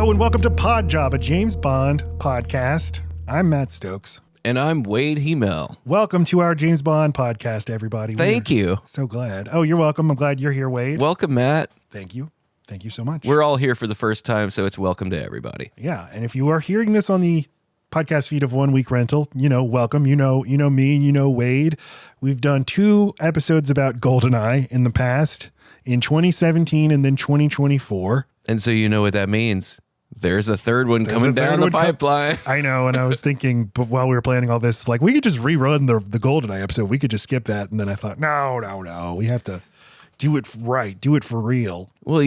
Hello and welcome to Pod Job, a James Bond podcast. I'm Matt Stokes. And I'm Wade Hemel. Welcome to our James Bond podcast, everybody. Thank you. So glad. Oh, you're welcome. I'm glad you're here, Wade. Welcome, Matt. Thank you. Thank you so much. We're all here for the first time, so it's welcome to everybody. Yeah, and if you are hearing this on the podcast feed of 1 Week Rental, welcome. You know me and you know Wade. We've done 2 episodes about GoldenEye in the past, in 2017 and then 2024. And so you know what that means. There's a third one coming down the pipeline. I know, and I was thinking, but while we were planning all this, like we could just rerun the GoldenEye episode. We could just skip that, and then I thought, no, we have to do it right, do it for real. Well,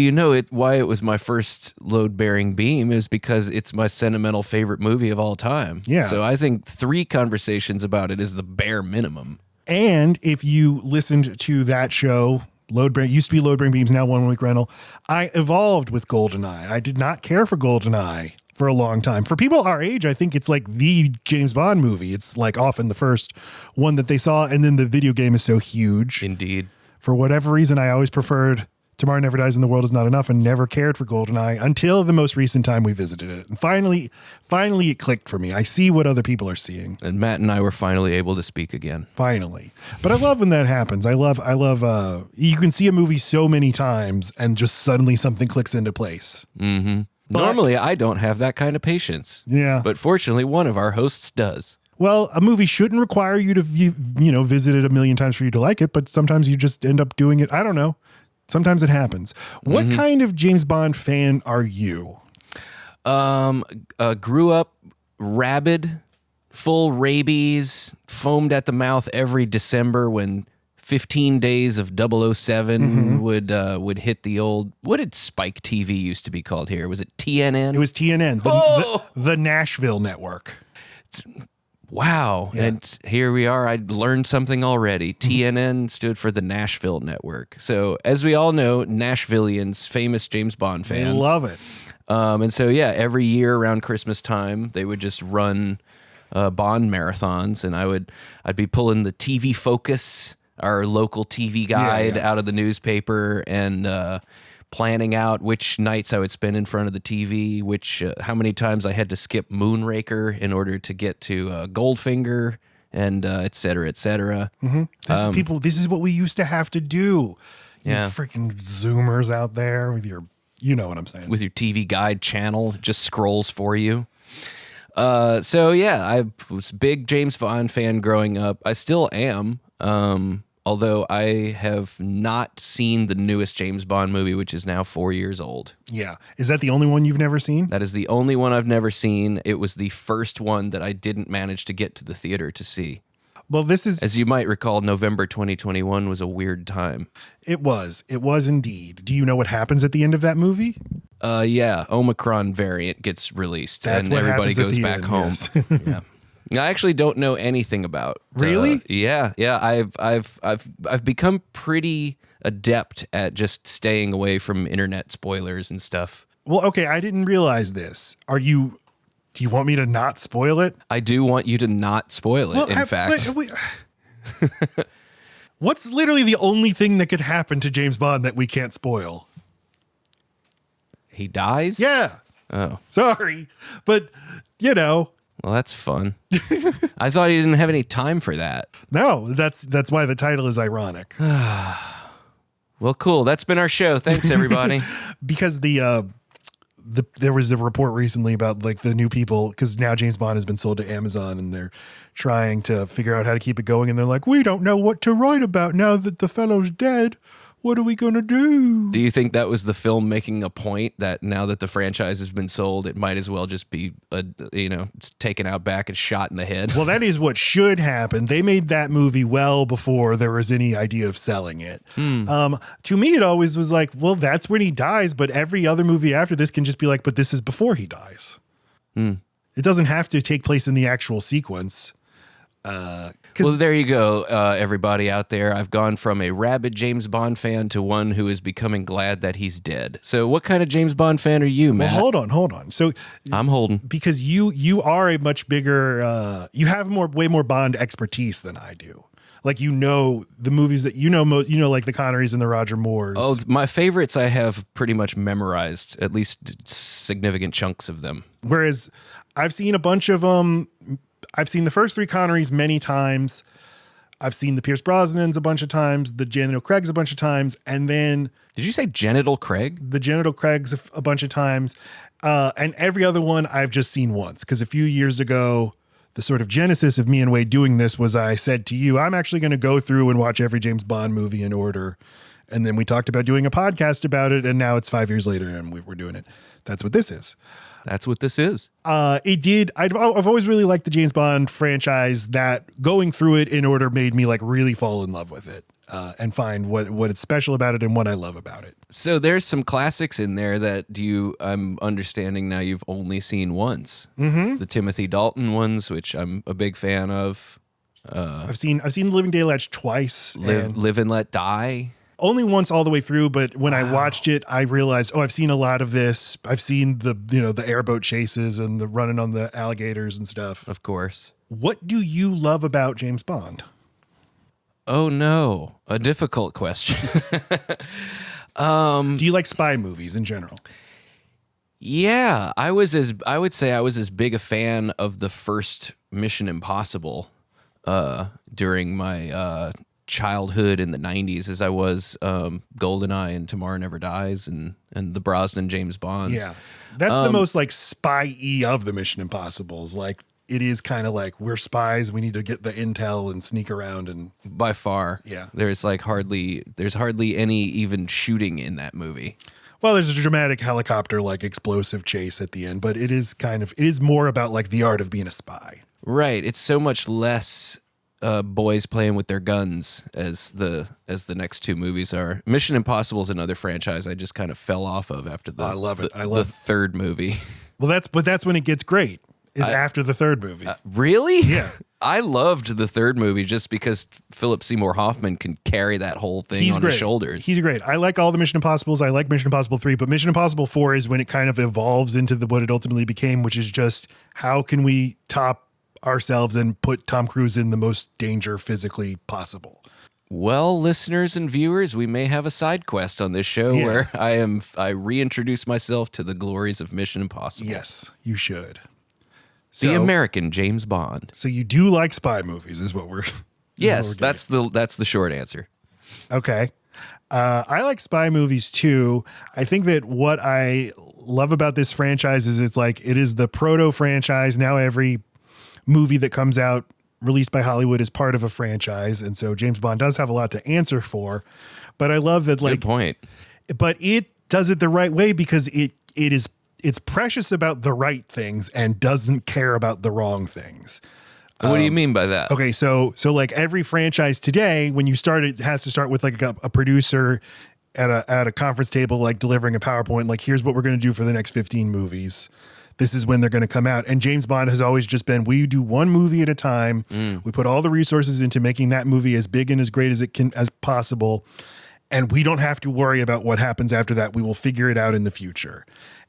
why it was my first load-bearing beam is because it's my sentimental favorite movie of all time. Yeah. So I think 3 conversations about it is the bare minimum. And if you listened to that show, used to be Load Bearing Beams, now 1 Week Rental, I evolved with GoldenEye. I did not care for GoldenEye for a long time. For people our age, I think it's like the James Bond movie. It's like often the first one that they saw, and then the video game is so huge. Indeed. For whatever reason, I always preferred Tomorrow Never Dies and the World Is Not Enough and never cared for GoldenEye until the most recent time we visited it. And finally it clicked for me. I see what other people are seeing. And Matt and I were finally able to speak again. Finally. But I love when that happens. I love you can see a movie so many times and just suddenly something clicks into place. Mm-hmm. Normally, I don't have that kind of patience. Yeah. But fortunately, one of our hosts does. Well, a movie shouldn't require you to visit it a million times for you to like it, but sometimes you just end up doing it. I don't know. Sometimes it happens. What kind of James Bond fan are you? Grew up rabid, full rabies, foamed at the mouth every December when 15 days of 007 would hit the old, what did Spike TV used to be called here? Was it TNN? It was TNN, the Nashville network. Wow. Yeah. And here we are. I learned something already. TNN stood for the Nashville Network. So as we all know, Nashvillians, famous James Bond fans. I love it. And so, yeah, every year around Christmas time, they would just run Bond marathons. And I'd be pulling the TV Focus, our local TV guide, out of the newspaper and planning out which nights I would spend in front of the TV, how many times I had to skip Moonraker in order to get to Goldfinger, and et cetera, et cetera. Mm-hmm. This is what we used to have to do. Yeah. You freaking Zoomers out there with your, you know what I'm saying. With your TV guide channel, it just scrolls for you. So yeah, I was a big James Bond fan growing up. I still am. Although I have not seen the newest James Bond movie, which is now 4 years old. Yeah. Is that the only one you've never seen? That is the only one I've never seen. It was the first one that I didn't manage to get to the theater to see. Well, this is... As you might recall, November 2021 was a weird time. It was. It was indeed. Do you know what happens at the end of that movie? Yeah. Omicron variant gets released. That's and what everybody goes back end, home. Yes. Yeah. I actually don't know anything about. Really? Yeah. I've become pretty adept at just staying away from internet spoilers and stuff. Well, okay, I didn't realize this. Do you want me to not spoil it? I do want you to not spoil it. In fact, what's literally the only thing that could happen to James Bond that we can't spoil? He dies? Yeah. Oh, sorry, but Well, that's fun. I thought he didn't have any time for that. No, that's why the title is ironic. Well, cool. That's been our show. Thanks, everybody. Because there was a report recently about like the new people, because now James Bond has been sold to Amazon and they're trying to figure out how to keep it going. And they're like, we don't know what to write about now that the fellow's dead. What are we going to do? Do you think that was the film making a point that now that the franchise has been sold, it might as well just be, it's taken out back and shot in the head? Well, that is what should happen. They made that movie well before there was any idea of selling it. To me, it always was like, well, that's when he dies. But every other movie after this can just be like, but this is before he dies. It doesn't have to take place in the actual sequence. Well, there you go, everybody out there. I've gone from a rabid James Bond fan to one who is becoming glad that he's dead. So what kind of James Bond fan are you, Matt? Well, hold on. So I'm holding. Because you are a much bigger, you have way more Bond expertise than I do. Like, the movies that like the Connerys and the Roger Moores. Oh, my favorites I have pretty much memorized, at least significant chunks of them. Whereas I've seen a bunch of them. I've seen the first three Connerys many times. I've seen the Pierce Brosnans a bunch of times, the Genital Craigs a bunch of times, and then... Did you say Genital Craig? The Genital Craigs a bunch of times. And every other one I've just seen once. Because a few years ago, the sort of genesis of me and Wade doing this was I said to you, I'm actually going to go through and watch every James Bond movie in order. And then we talked about doing a podcast about it, and now it's 5 years later, and we're doing it. That's what this is. That's what this is. I've always really liked the James Bond franchise. That going through it in order made me like really fall in love with it and find what it's special about it and what I love about it. So there's some classics in there that I'm understanding now you've only seen once. Mm-hmm. The Timothy Dalton ones, which I'm a big fan of. I've seen Living Daylights twice. Live and Let Die. Only once all the way through, but when I watched it, I realized, I've seen a lot of this. I've seen the airboat chases and the running on the alligators and stuff. Of course. What do you love about James Bond? Oh no, a difficult question. Do you like spy movies in general? Yeah, I would say I was as big a fan of the first Mission Impossible during my childhood in the 90s as I was GoldenEye and Tomorrow Never Dies and the Brosnan James Bonds. Yeah. That's the most like spy-y of the Mission Impossibles. Like it is kind of like we're spies, we need to get the intel and sneak around and by far. Yeah. There's hardly any even shooting in that movie. Well, there's a dramatic helicopter like explosive chase at the end, but it is more about like the art of being a spy. Right. It's so much less boys playing with their guns as the next two movies are. Mission Impossible is another franchise I just kind of fell off of after the I love it. the third movie. Well, that's when it gets great. After the third movie. Really? Yeah. I loved the third movie just because Philip Seymour Hoffman can carry that whole thing on his shoulders. He's great. I like all the Mission Impossibles. I like Mission Impossible 3, but Mission Impossible 4 is when it kind of evolves into what it ultimately became, which is just how can we top ourselves and put Tom Cruise in the most danger physically possible. Well, listeners and viewers, we may have a side quest on this show where I reintroduce myself to the glories of Mission Impossible. Yes, you should. The American James Bond. So you do like spy movies, is what we're. Yes, that's the short answer. Okay, I like spy movies too. I think that what I love about this franchise is it is the proto franchise. Now every movie that comes out released by Hollywood is part of a franchise, and so James Bond does have a lot to answer for. But I love that, Good point. But it does it the right way because it's precious about the right things and doesn't care about the wrong things. What do you mean by that? Okay, so like every franchise today, when you start, it has to start with like a producer at a conference table, like delivering a PowerPoint, like here's what we're going to do for the next 15 movies. This is when they're going to come out. And James Bond has always just been, we do one movie at a time. We put all the resources into making that movie as big and as great as possible. And we don't have to worry about what happens after that. We will figure it out in the future.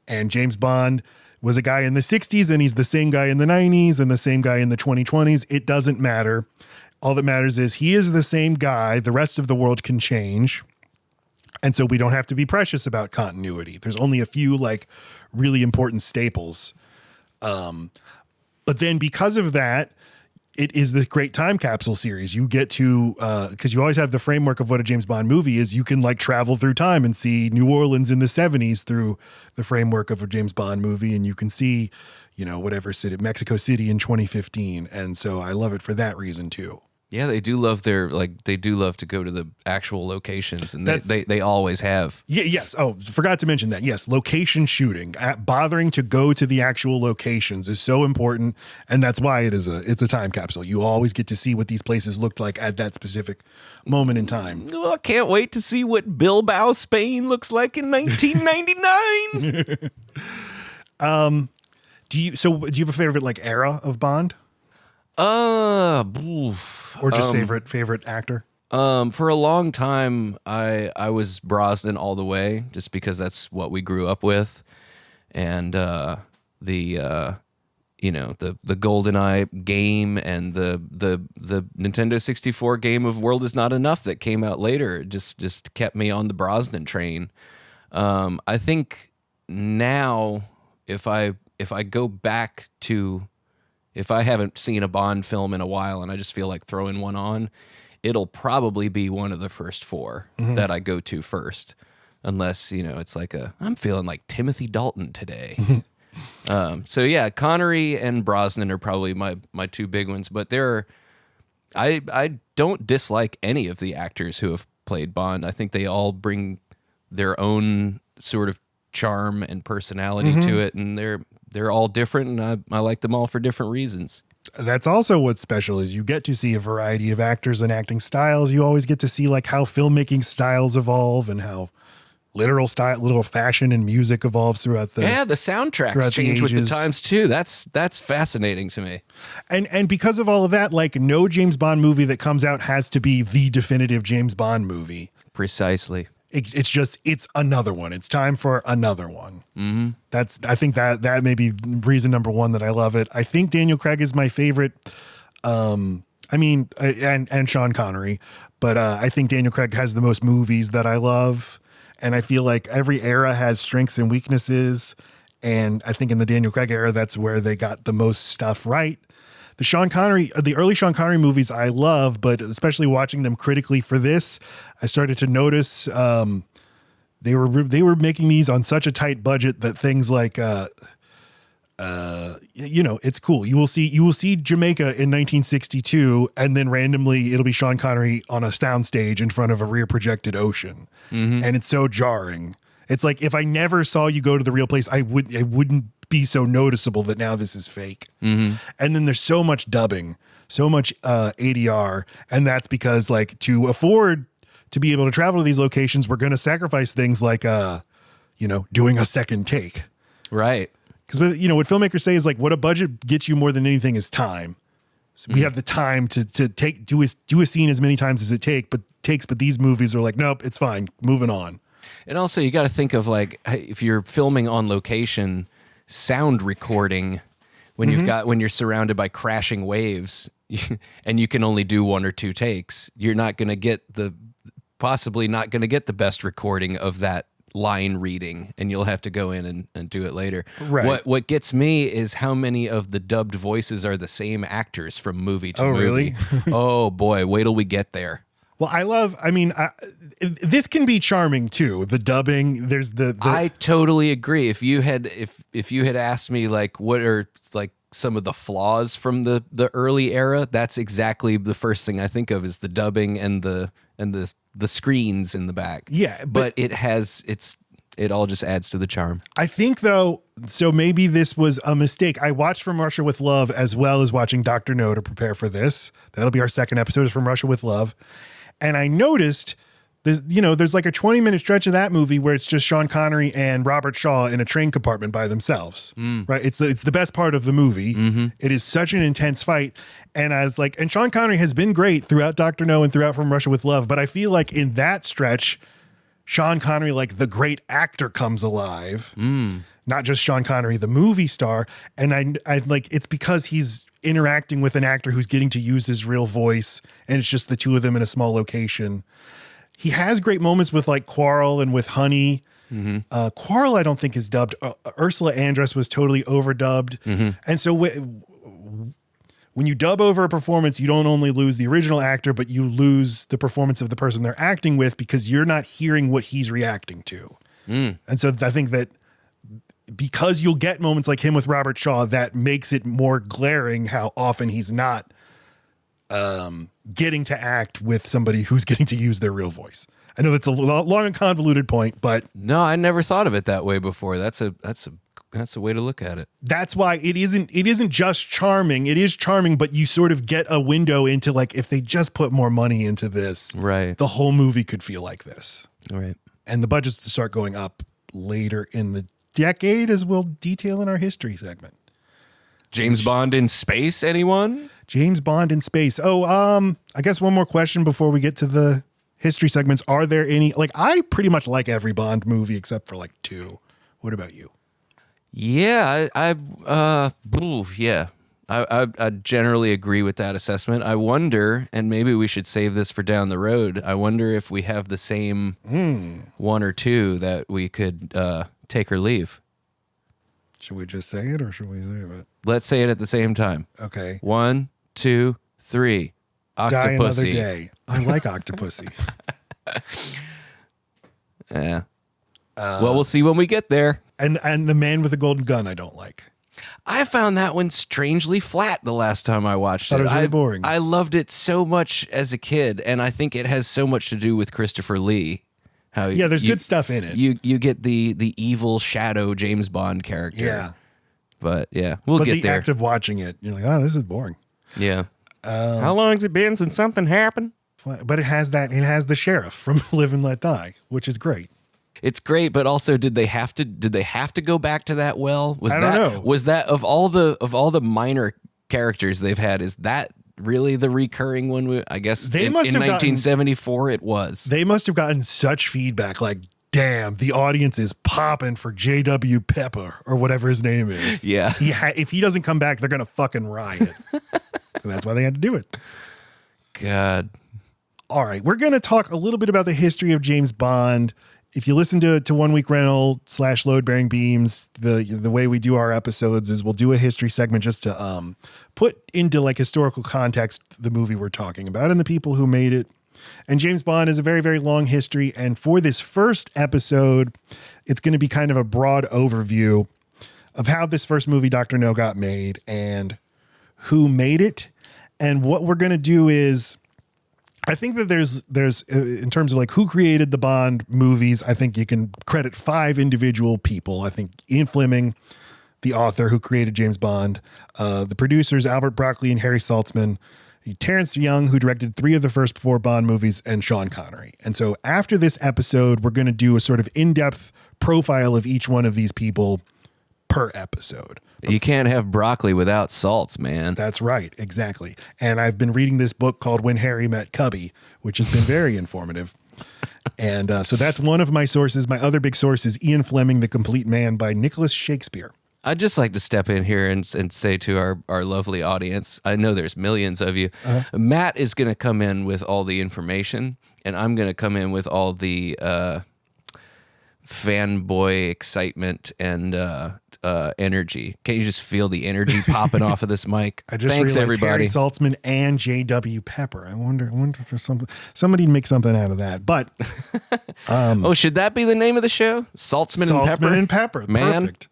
And James Bond was a guy in the 60s, and he's the same guy in the 90s and the same guy in the 2020s. It doesn't matter. All that matters is he is the same guy. The rest of the world can change. And so we don't have to be precious about continuity. There's only a few like really important staples. But then because of that, it is this great time capsule series. You get to, because you always have the framework of what a James Bond movie is. You can like travel through time and see New Orleans in the 70s through the framework of a James Bond movie. And you can see, whatever city, Mexico City in 2015. And so I love it for that reason too. Yeah, they do love to go to the actual locations, and they always have. Yeah, yes. Oh, forgot to mention that. Yes, location shooting, bothering to go to the actual locations is so important, and that's why it's a time capsule. You always get to see what these places looked like at that specific moment in time. Oh, I can't wait to see what Bilbao, Spain looks like in 1999. Do you have a favorite like era of Bond? Or just favorite actor? For a long time, I was Brosnan all the way, just because that's what we grew up with, and the GoldenEye game and the Nintendo 64 game of World Is Not Enough that came out later. It just kept me on the Brosnan train. I think now if I go back to, if I haven't seen a Bond film in a while and I just feel like throwing one on, it'll probably be one of the first four that I go to first. Unless, it's like I'm feeling like Timothy Dalton today. So yeah, Connery and Brosnan are probably my two big ones, but I don't dislike any of the actors who have played Bond. I think they all bring their own sort of charm and personality to it, and they're all different, and I like them all for different reasons. That's also what's special, is you get to see a variety of actors and acting styles. You always get to see like how filmmaking styles evolve and how literal fashion and music evolves throughout the soundtracks change with the times too. That's fascinating to me. And because of all of that, like no James Bond movie that comes out has to be the definitive James Bond movie. Precisely. It's another one. It's time for another one. I think that may be reason number one that I love it. I think Daniel Craig is my favorite. And Sean Connery, but I think Daniel Craig has the most movies that I love. And I feel like every era has strengths and weaknesses. And I think in the Daniel Craig era, that's where they got the most stuff right. The early Sean Connery movies I love, but especially watching them critically for this, I started to notice they were making these on such a tight budget that things like it's cool. You will see Jamaica in 1962, and then randomly it'll be Sean Connery on a soundstage in front of a rear projected ocean, and it's so jarring. It's like if I never saw you go to the real place, it wouldn't be so noticeable that now this is fake. And then there's so much dubbing, so much ADR, and that's because like to afford to be able to travel to these locations, we're going to sacrifice things like doing a second take, right? Because what filmmakers say is like what a budget gets you more than anything is time. So we have the time to do a scene as many times as it takes, but these movies are like, nope, it's fine, moving on. And also you got to think of like, if you're filming on location, sound recording when you're surrounded by crashing waves and you can only do one or two takes, you're not going to get possibly not going to get the best recording of that line reading, and you'll have to go in and do it later. Right. What gets me is how many of the dubbed voices are the same actors from movie to movie. Really? Oh boy, wait till we get there. Well, this can be charming too. The dubbing, there's I totally agree. If you had asked me like what are like some of the flaws from the early era, that's exactly the first thing I think of is the dubbing and the screens in the back. Yeah, but it all just adds to the charm. I think though, so maybe this was a mistake. I watched From Russia with Love as well as watching Dr. No to prepare for this. That'll be our second episode is From Russia with Love. And I noticed there's like a 20-minute stretch of that movie where it's just Sean Connery and Robert Shaw in a train compartment by themselves. Right. It's the best part of the movie. It is such an intense fight. And I was like, and Sean Connery has been great throughout Dr. No and throughout From Russia with Love. But I feel like in that stretch, Sean Connery, like the great actor, comes alive, not just Sean Connery, the movie star. And I like, it's because he's interacting with an actor who's getting to use his real voice. And it's just the two of them in a small location. He has great moments with like Quarrel and with Honey. Quarrel, I don't think is dubbed. Ursula Andress was totally overdubbed. And so when you dub over a performance, you don't only lose the original actor, but you lose the performance of the person they're acting with because you're not hearing what he's reacting to. And so I think that because you'll get moments like him with Robert Shaw, that makes it more glaring how often he's not getting to act with somebody who's getting to use their real voice. I know that's a long and convoluted point, but no, I never thought of it that way before. That's a way to look at it. That's why it isn't just charming. It is charming, but you sort of get a window into like, if they just put more money into this, right, the whole movie could feel like this. All right. And the budgets will start going up later in the decade, as we'll detail in our history segment. James Bond in space, anyone? James Bond in space. Oh, I guess one more question before we get to the history segments. Are there any, like, I pretty much like every Bond movie except for like two. What about you? Yeah, yeah. I generally agree with that assessment. I wonder, and maybe we should save this for down the road. I wonder if we have the same one or two that we could take or leave. Should we just say it or should we save it? Let's say it at the same time. Okay. 1, 2, 3. Octopussy. Die another day. I like Octopussy. Yeah. Well, we'll see when we get there. And the man with the golden gun I don't like. I found that one strangely flat the last time I watched it. It was really boring. I loved it so much as a kid, and I think it has so much to do with Christopher Lee. There's good stuff in it. You get the evil shadow James Bond character. Yeah. But yeah, we'll get there. But the act of watching it, you're like, oh, this is boring. Yeah. How long's it been since something happened? But it has the sheriff from Live and Let Die, which is great. It's great, but also did they have to go back to that well? I don't know. Was that of all the minor characters they've had, is that really the recurring one? I guess in 1974 it was. They must have gotten such feedback like, damn, the audience is popping for J.W. Pepper or whatever his name is. Yeah. If he doesn't come back, they're going to fucking riot. So that's why they had to do it. God. All right. We're going to talk a little bit about the history of James Bond. If you listen to 1 Week Rental / Load Bearing Beams, the way we do our episodes is we'll do a history segment just to put into like historical context the movie we're talking about and the people who made it. And James Bond is a very, very long history. And for this first episode, it's going to be kind of a broad overview of how this first movie, Dr. No, got made and who made it. And what we're going to do is, I think that there's in terms of like who created the Bond movies, I think you can credit 5 individual people. I think Ian Fleming, the author who created James Bond, the producers, Albert Broccoli and Harry Saltzman, Terence Young, who directed 3 of the first 4 Bond movies, and Sean Connery. And so after this episode, we're going to do a sort of in-depth profile of each one of these people per episode. You can't have broccoli without salts, man. That's right. Exactly. And I've been reading this book called When Harry Met Cubby, which has been very informative. And so that's one of my sources. My other big source is Ian Fleming, The Complete Man by Nicholas Shakespeare. I'd just like to step in here and say to our lovely audience, I know there's millions of you. Matt is going to come in with all the information, and I'm going to come in with all the fanboy excitement and energy. Can't you just feel the energy popping off of this mic? I just Thanks, realized everybody. Harry Saltzman and J.W. Pepper. I wonder if there's somebody make something out of that. But should that be the name of the show? Saltzman and Pepper. Man. Perfect.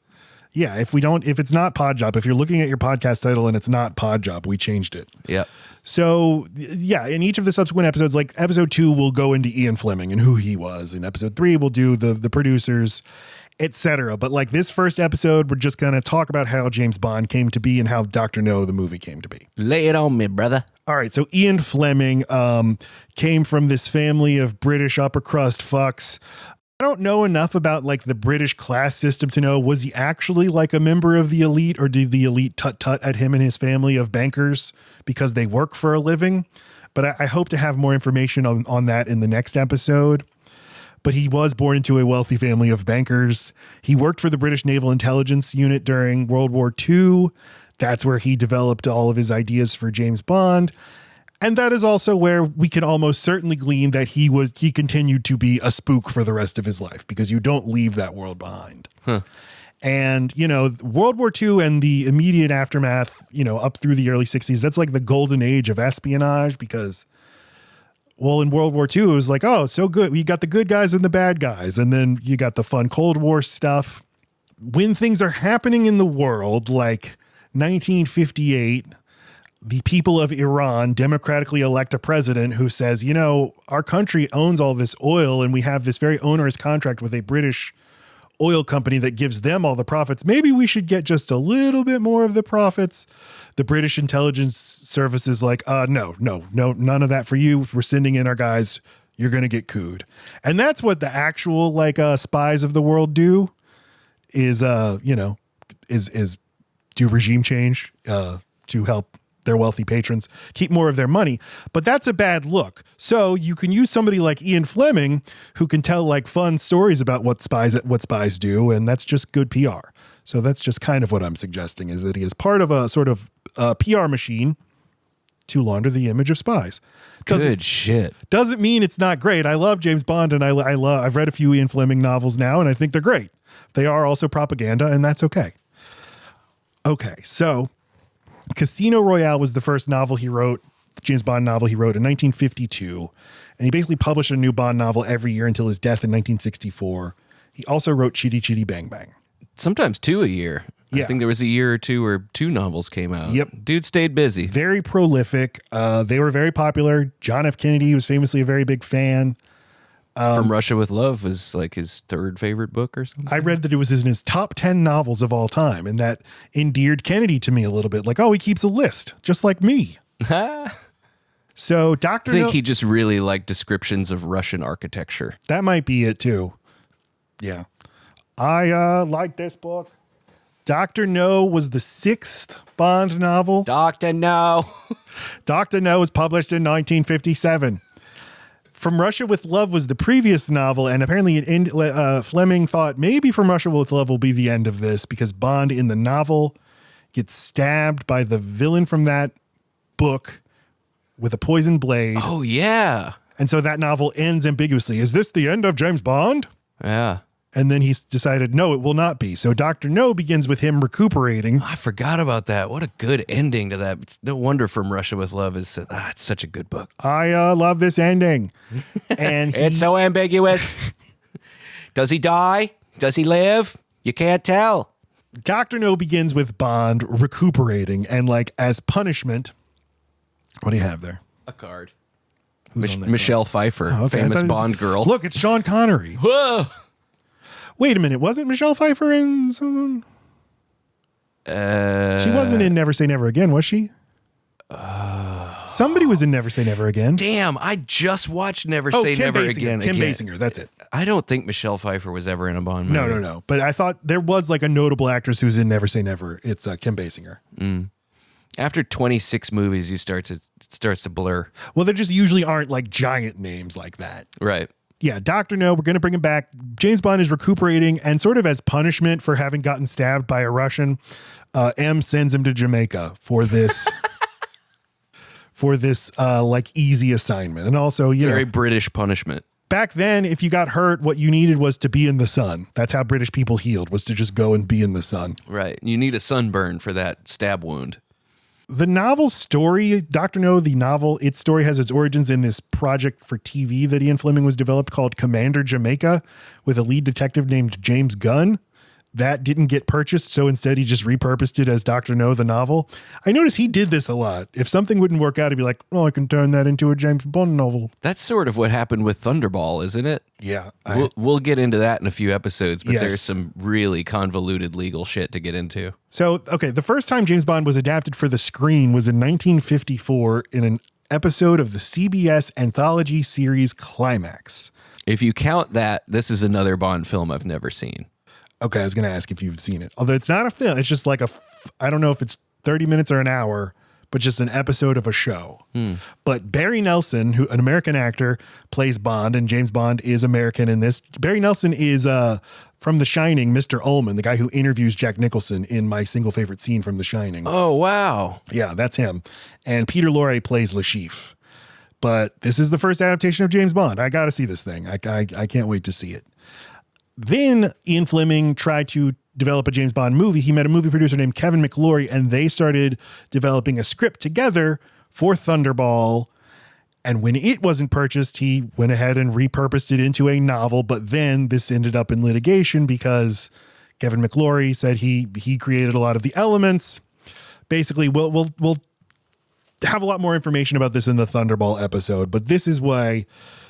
Yeah, if it's not Pod Job, if you're looking at your podcast title and it's not Pod Job, we changed it. Yep. So, yeah, in each of the subsequent episodes, like episode 2, we'll go into Ian Fleming and who he was. In episode 3, we'll do the producers, etc. But like this first episode, we're just going to talk about how James Bond came to be and how Dr. No, the movie, came to be. Lay it on me, brother. All right, so Ian Fleming came from this family of British upper crust fucks. I don't know enough about like the British class system to know, was he actually like a member of the elite, or did the elite tut-tut at him and his family of bankers because they work for a living? But I hope to have more information on that in the next episode. But he was born into a wealthy family of bankers. He worked for the British Naval Intelligence Unit during World War II. That's where he developed all of his ideas for James Bond. And that is also where we can almost certainly glean that he continued to be a spook for the rest of his life, because you don't leave that world behind. Huh. And, World War II and the immediate aftermath, up through the early 60s, that's like the golden age of espionage, because, well, in World War II, it was like, oh, so good. You got the good guys and the bad guys. And then you got the fun Cold War stuff. When things are happening in the world, like 1958, the people of Iran democratically elect a president who says, our country owns all this oil and we have this very onerous contract with a British oil company that gives them all the profits. Maybe we should get just a little bit more of the profits. The British intelligence service is like, no, none of that for you. We're sending in our guys. You're going to get cooed. And that's what the actual spies of the world do is do regime change to help their wealthy patrons keep more of their money. But that's a bad look. So you can use somebody like Ian Fleming who can tell fun stories about what spies do, and that's just good PR. So that's just kind of what I'm suggesting, is that he is part of a sort of PR machine to launder the image of spies. Good shit. Doesn't mean it's not great. I love James Bond, and I've read a few Ian Fleming novels now, and I think they're great. They are also propaganda, and that's okay. Okay, so Casino Royale was the first novel he wrote, James Bond novel he wrote in 1952, and he basically published a new Bond novel every year until his death in 1964. He also wrote Chitty Chitty Bang Bang. Sometimes 2 a year. Yeah. I think there was a year or two where 2 novels came out. Yep. Dude stayed busy. Very prolific. They were very popular. John F. Kennedy was famously a very big fan. From Russia with Love was like his 3rd favorite book or something. I read that it was in his top 10 novels of all time, and that endeared Kennedy to me a little bit. Like, oh, he keeps a list, just like me. So Dr. I think he just really liked descriptions of Russian architecture. That might be it too. Yeah. I like this book. Dr. No was the 6th Bond novel. Dr. No. Dr. No was published in 1957. From Russia with Love was the previous novel, and apparently Fleming thought maybe From Russia with Love will be the end of this, because Bond in the novel gets stabbed by the villain from that book with a poison blade. Oh, yeah. And so that novel ends ambiguously. Is this the end of James Bond? Yeah. And then he's decided, no, it will not be. So Dr. No begins with him recuperating. I forgot about that. What a good ending to that. It's no wonder From Russia with Love is it's such a good book. I love this ending. And it's so ambiguous. Does he die? Does he live? You can't tell. Dr. No begins with Bond recuperating, and like as punishment, what do you have there? A card. Who's on that Michelle card? Pfeiffer, Oh, okay. famous Bond girl. Look, it's Sean Connery. Whoa. Wait a minute, wasn't Michelle Pfeiffer in someone? She wasn't in Never Say Never Again, was she? Somebody was in Never Say Never Again. Damn, I just watched Never Say Kim Never Basinger. Again. Kim Basinger, that's it. I don't think Michelle Pfeiffer was ever in a Bond movie. No. But I thought there was like a notable actress who's in Never Say Never. It's Kim Basinger. After 26 movies, it starts to blur. Well, there just usually aren't like giant names like that. Right. Yeah, Dr. No, we're going to bring him back. James Bond is recuperating, and sort of as punishment for having gotten stabbed by a Russian, M sends him to Jamaica for this like easy assignment. And also, Very British punishment. Back then, if you got hurt, what you needed was to be in the sun. That's how British people healed, was to just go and be in the sun. Right. You need a sunburn for that stab wound. The novel story, Dr. No, the novel, its story has its origins in this project for TV that Ian Fleming was developed called Commander Jamaica, with a lead detective named James Gunn. That didn't get purchased, so instead he just repurposed it as Dr. No, the novel. I noticed he did this a lot. If something wouldn't work out, he'd be like, oh, I can turn that into a James Bond novel. That's sort of what happened with Thunderball, isn't it? Yeah. We'll get into that in a few episodes, but Yes. There's some really convoluted legal shit to get into. So, okay, the first time James Bond was adapted for the screen was in 1954 in an episode of the CBS anthology series Climax. If you count that, this is another Bond film I've never seen. Okay, I was going to ask if you've seen it. Although it's not a film. It's just like I don't know if it's 30 minutes or an hour, but just an episode of a show. But Barry Nelson, an American actor, plays Bond, and James Bond is American in this. Barry Nelson is from The Shining, Mr. Ullman, the guy who interviews Jack Nicholson in my single favorite scene from The Shining. Oh, wow. Yeah, that's him. And Peter Lorre plays Le Chiffre. But this is the first adaptation of James Bond. I got to see this thing. I can't wait to see it. Then Ian Fleming tried to develop a James Bond movie. He met a movie producer named Kevin McClory, and they started developing a script together for Thunderball. And when it wasn't purchased, he went ahead and repurposed it into a novel. But then this ended up in litigation because Kevin McClory said he created a lot of the elements. Basically, we'll have a lot more information about this in the Thunderball episode. But this is why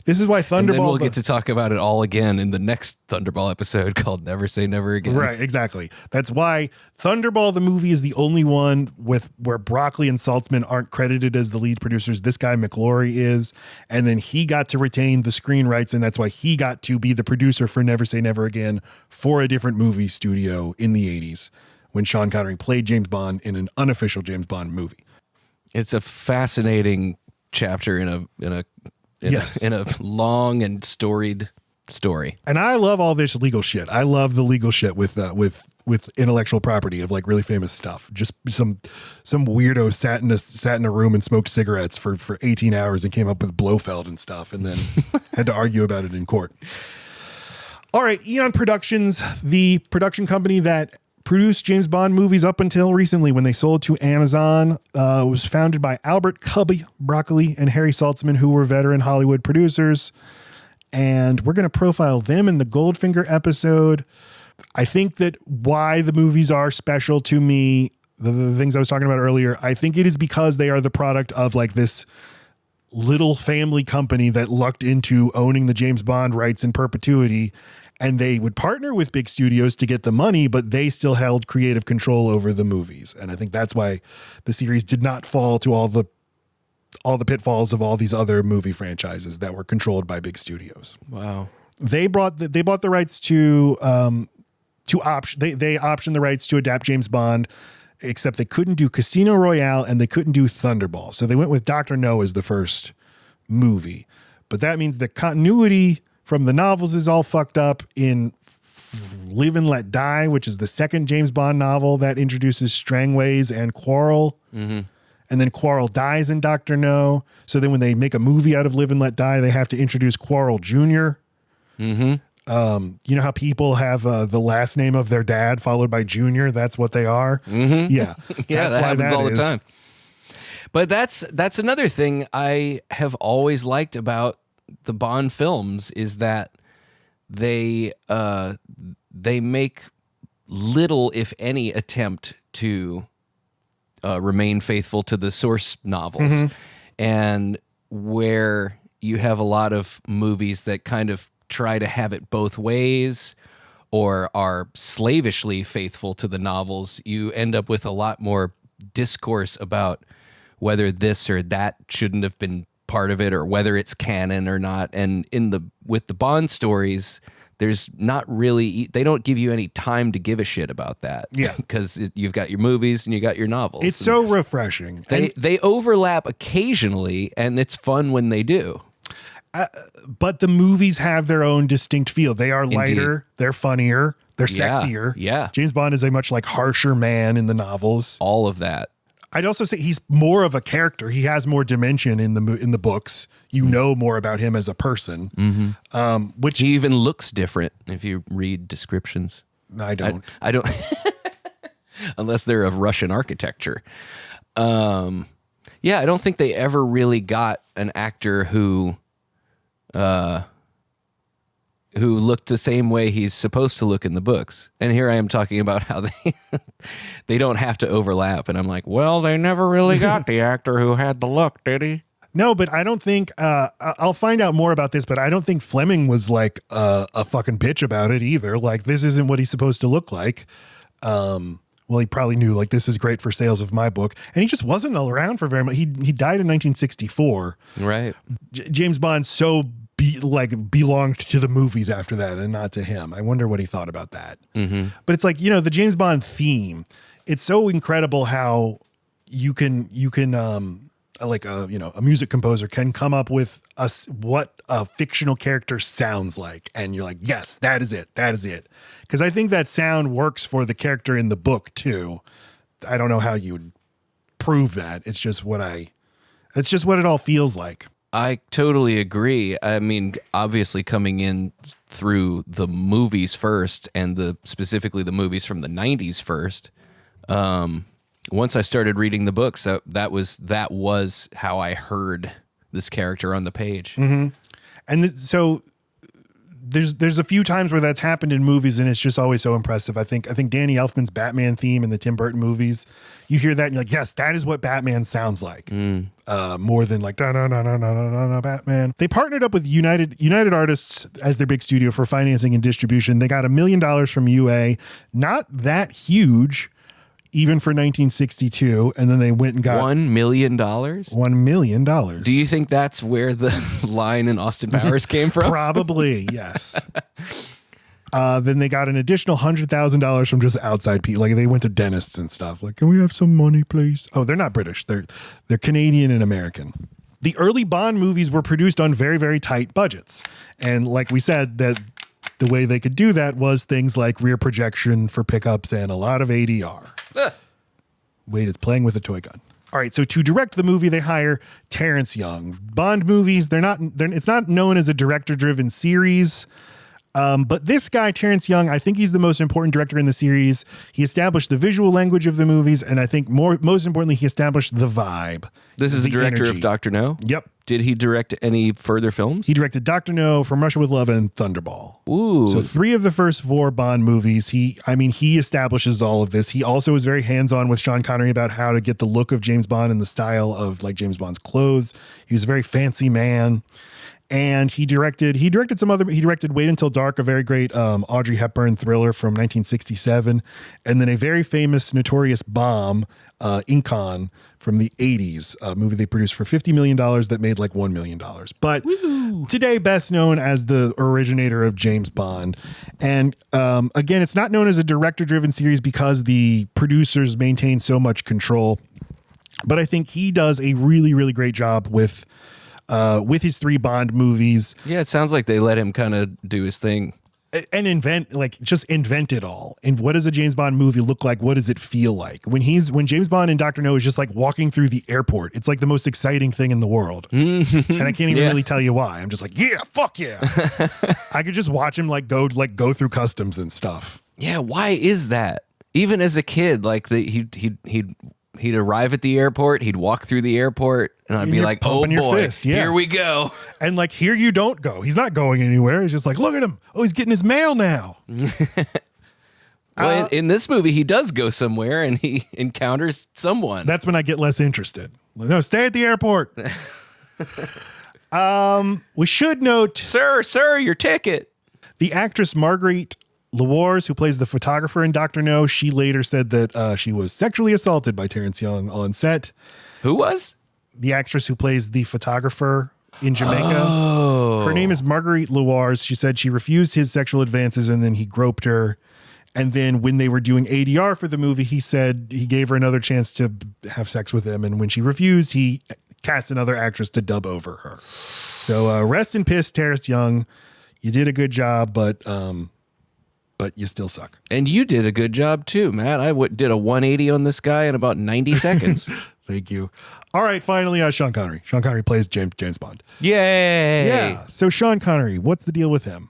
Thunderball. And then we'll get to talk about it all again in the next Thunderball episode called Never Say Never Again. Right, exactly. That's why Thunderball, the movie, is the only one where Broccoli and Saltzman aren't credited as the lead producers. This guy, McClory, is. And then he got to retain the screen rights, and that's why he got to be the producer for Never Say Never Again for a different movie studio in the 80s when Sean Connery played James Bond in an unofficial James Bond movie. It's a fascinating chapter in a long and storied story. And I love all this legal shit. I love the legal shit with intellectual property of like really famous stuff. Just some weirdo sat in a room and smoked cigarettes for 18 hours and came up with Blofeld and stuff, and then had to argue about it in court. All right, Eon Productions, the production company that produced James Bond movies up until recently when they sold to Amazon, was founded by Albert Cubby, Broccoli, and Harry Saltzman, who were veteran Hollywood producers. And we're going to profile them in the Goldfinger episode. I think that why the movies are special to me, the things I was talking about earlier, I think it is because they are the product of like this little family company that lucked into owning the James Bond rights in perpetuity. And they would partner with big studios to get the money, but they still held creative control over the movies. And I think that's why the series did not fall to all the pitfalls of all these other movie franchises that were controlled by big studios. Wow. They bought the rights to optioned the rights to adapt James Bond, except they couldn't do Casino Royale and they couldn't do Thunderball. So they went with Dr. No as the first movie. But that means the continuity from the novels is all fucked up in Live and Let Die, which is the second James Bond novel that introduces Strangways and Quarrel. Mm-hmm. And then Quarrel dies in Dr. No. So then when they make a movie out of Live and Let Die, they have to introduce Quarrel Jr. Mm-hmm. You know how people have the last name of their dad followed by Junior? That's what they are. Mm-hmm. Yeah. Yeah, that happens all the time. But that's another thing I have always liked about the Bond films is that they make little, if any, attempt to remain faithful to the source novels. Mm-hmm. And where you have a lot of movies that kind of try to have it both ways or are slavishly faithful to the novels, you end up with a lot more discourse about whether this or that shouldn't have been part of it or whether it's canon or not. And with the Bond stories, there's not really, they don't give you any time to give a shit about that. Yeah. Because you've got your movies and you got your novels. It's so refreshing. They overlap occasionally and it's fun when they do. But the movies have their own distinct feel. They are lighter, Indeed. They're funnier, they're sexier. Yeah. James Bond is a much like harsher man in the novels. All of that. I'd also say he's more of a character. He has more dimension in the books. You know more about him as a person. Mm-hmm. Which he even looks different if you read descriptions. I don't. I don't. Unless they're of Russian architecture. Yeah, I don't think they ever really got an actor who looked the same way he's supposed to look in the books. And here I am talking about how they don't have to overlap. And I'm like, well, they never really got the actor who had the look, did he? No, but I don't think, I'll find out more about this, but I don't think Fleming was like a fucking bitch about it either. Like, this isn't what he's supposed to look like. Well, he probably knew like this is great for sales of my book. And he just wasn't around for very much. He died in 1964. Right. James Bond belonged to the movies after that and not to him. I wonder what he thought about that. Mm-hmm. But it's like, the James Bond theme, it's so incredible how you can a music composer can come up with what a fictional character sounds like. And you're like, yes, that is it. That is it. Because I think that sound works for the character in the book too. I don't know how you would prove that. It's just what it all feels like. I totally agree. I mean, obviously coming in through the movies first and specifically the movies from the 90s first. Once I started reading the books, that was how I heard this character on the page. Mm-hmm. And so there's a few times where that's happened in movies and it's just always so impressive. I think Danny Elfman's Batman theme in the Tim Burton movies, you hear that and you're like, yes, that is what Batman sounds like. More than like da da da da da da Batman. They partnered up with United Artists as their big studio for financing and distribution. They got $1 million from UA, not that huge, even for 1962, and then they went and got $1 million. $1 million. Do you think that's where the line in Austin Powers came from? Probably, yes. Then they got an additional $100,000 from just outside people. Like they went to dentists and stuff. Like, can we have some money, please? Oh, they're not British. They're Canadian and American. The early Bond movies were produced on very, very tight budgets, and like we said, that the way they could do that was things like rear projection for pickups and a lot of ADR. Wait, it's playing with a toy gun. All right, so to direct the movie, they hire Terence Young. Bond movies, it's not known as a director-driven series. But this guy, Terence Young, I think he's the most important director in the series. He established the visual language of the movies, and I think most importantly, he established the vibe. This is the director of Dr. No? Yep. Did he direct any further films? He directed Dr. No, From Russia with Love, and Thunderball. Ooh. So 3 of the first 4 Bond movies. He establishes all of this. He also is very hands-on with Sean Connery about how to get the look of James Bond and the style of like James Bond's clothes. He was a very fancy man. And he directed Wait Until Dark, a very great Audrey Hepburn thriller from 1967. And then a very famous Notorious Bomb, Incon, from the 80s, a movie they produced for $50 million that made like $1 million. But today best known as the originator of James Bond. And again, it's not known as a director-driven series because the producers maintain so much control. But I think he does a really, really great job with his 3 Bond movies. Yeah, it sounds like they let him kind of do his thing. And invent it all. And what does a James Bond movie look like? What does it feel like? When James Bond in Dr. No is just like walking through the airport, it's like the most exciting thing in the world. And I can't even really tell you why. I'm just like, yeah, fuck yeah. I could just watch him go through customs and stuff. Yeah, why is that? Even as a kid, like he'd arrive at the airport, he'd walk through the airport, and I'd be like, oh boy, here we go. And like, here you don't go. He's not going anywhere. He's just like, look at him. Oh, he's getting his mail now. Well, in this movie, he does go somewhere and he encounters someone. That's when I get less interested. No, stay at the airport. We should note, Sir, your ticket. The actress Marguerite Lewars, who plays the photographer in Dr. No, she later said that she was sexually assaulted by Terence Young on set. Who was? The actress who plays the photographer in Jamaica. Oh. Her name is Marguerite Lewars. She said she refused his sexual advances and then he groped her. And then when they were doing ADR for the movie, he said he gave her another chance to have sex with him. And when she refused, he cast another actress to dub over her. So rest in piss, Terence Young. You did a good job, but you still suck. And you did a good job too, Matt. I did a 180 on this guy in about 90 seconds. Thank you. All right, finally, Sean Connery. Sean Connery plays James Bond. Yay! Yeah. So Sean Connery, what's the deal with him?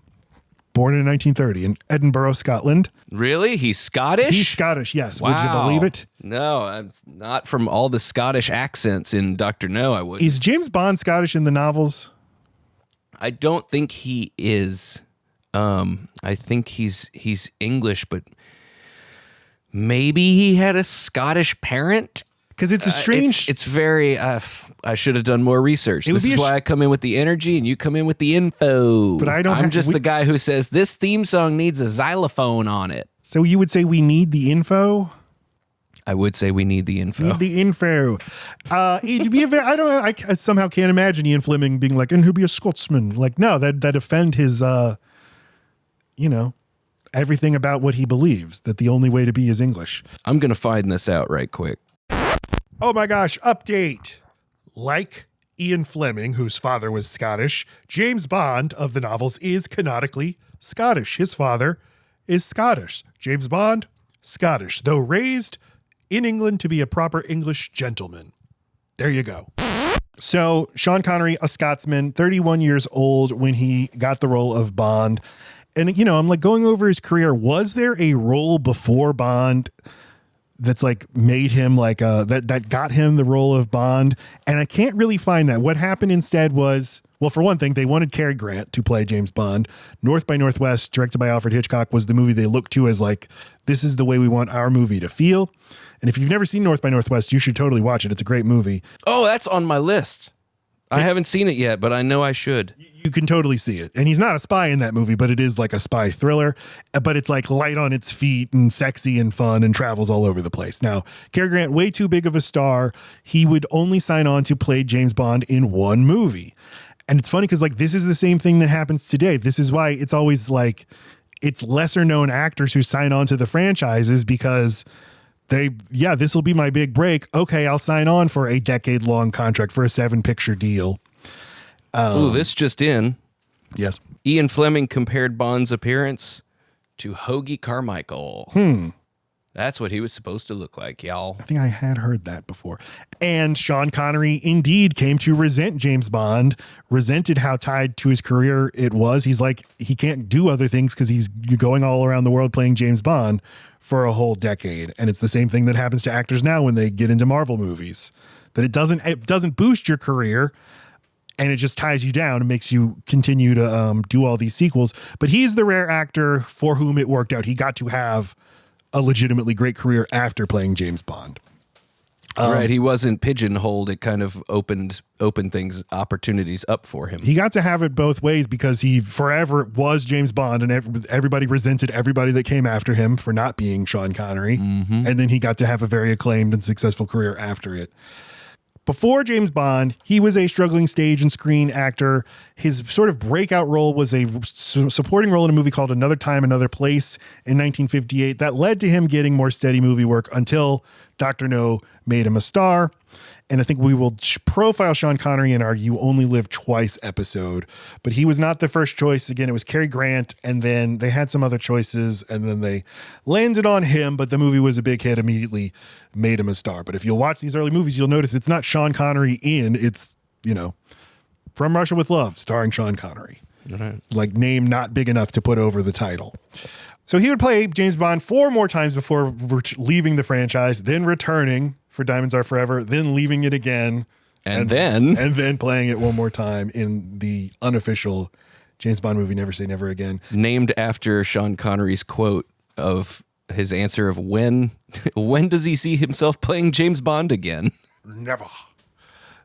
Born in 1930 in Edinburgh, Scotland. Really? He's Scottish? He's Scottish, yes. Wow. Would you believe it? No, I'm not from all the Scottish accents in Dr. No, I wouldn't. Is James Bond Scottish in the novels? I don't think he is. I think he's English, but maybe he had a Scottish parent. Because it's a strange. It's very. I should have done more research. This is why I come in with the energy and you come in with the info. But I don't. I'm just the guy who says this theme song needs a xylophone on it. So you would say we need the info. I would say we need the info. It'd be a I don't know. I somehow can't imagine Ian Fleming being like, and he'll be a Scotsman. Like, no, that offend his. Everything about what he believes, that the only way to be is English. I'm going to find this out right quick. Oh my gosh, update. Like Ian Fleming, whose father was Scottish, James Bond of the novels is canonically Scottish. His father is Scottish. James Bond, Scottish, though raised in England to be a proper English gentleman. There you go. So Sean Connery, a Scotsman, 31 years old when he got the role of Bond. And, I'm like going over his career. Was there a role before Bond that's like made him like that got him the role of Bond? And I can't really find that. What happened instead was, well, for one thing, they wanted Cary Grant to play James Bond. North by Northwest, directed by Alfred Hitchcock, was the movie they looked to as like, this is the way we want our movie to feel. And if you've never seen North by Northwest, you should totally watch it. It's a great movie. Oh, that's on my list. I haven't seen it yet, but I know I should. You can totally see it. And he's not a spy in that movie, but it is like a spy thriller. But it's like light on its feet and sexy and fun and travels all over the place. Now, Cary Grant, way too big of a star. He would only sign on to play James Bond in one movie. And it's funny because like this is the same thing that happens today. This is why it's always like it's lesser known actors who sign on to the franchises because this will be my big break. Okay, I'll sign on for a decade-long contract for a 7-picture deal. This just in. Yes. Ian Fleming compared Bond's appearance to Hoagie Carmichael. That's what he was supposed to look like, y'all. I think I had heard that before. And Sean Connery indeed came to resent James Bond, resented how tied to his career it was. He's like, he can't do other things because he's going all around the world playing James Bond for a whole decade. And it's the same thing that happens to actors now when they get into Marvel movies, that it doesn't boost your career, and it just ties you down and makes you continue to do all these sequels. But he's the rare actor for whom it worked out. He got to have a legitimately great career after playing James Bond. Right, he wasn't pigeonholed. It kind of opened opportunities up for him. He got to have it both ways because he forever was James Bond, and everybody resented everybody that came after him for not being Sean Connery. And then he got to have a very acclaimed and successful career after it. Before James Bond, he was a struggling stage and screen actor. His sort of breakout role was a supporting role in a movie called Another Time, Another Place in 1958. That led to him getting more steady movie work until Dr. No made him a star. And I think we will profile Sean Connery in our You Only Live Twice episode. But he was not the first choice. Again, it was Cary Grant, and then they had some other choices, and then they landed on him. But the movie was a big hit, immediately made him a star. But if you'll watch these early movies, you'll notice it's not Sean Connery it's, From Russia with Love, starring Sean Connery. Like, name not big enough to put over the title. So he would play James Bond 4 more times before leaving the franchise, then returning for Diamonds Are Forever, then leaving it again, and then playing it one more time in the unofficial James Bond movie Never Say Never Again. Named after Sean Connery's quote of his answer of when does he see himself playing James Bond again? Never.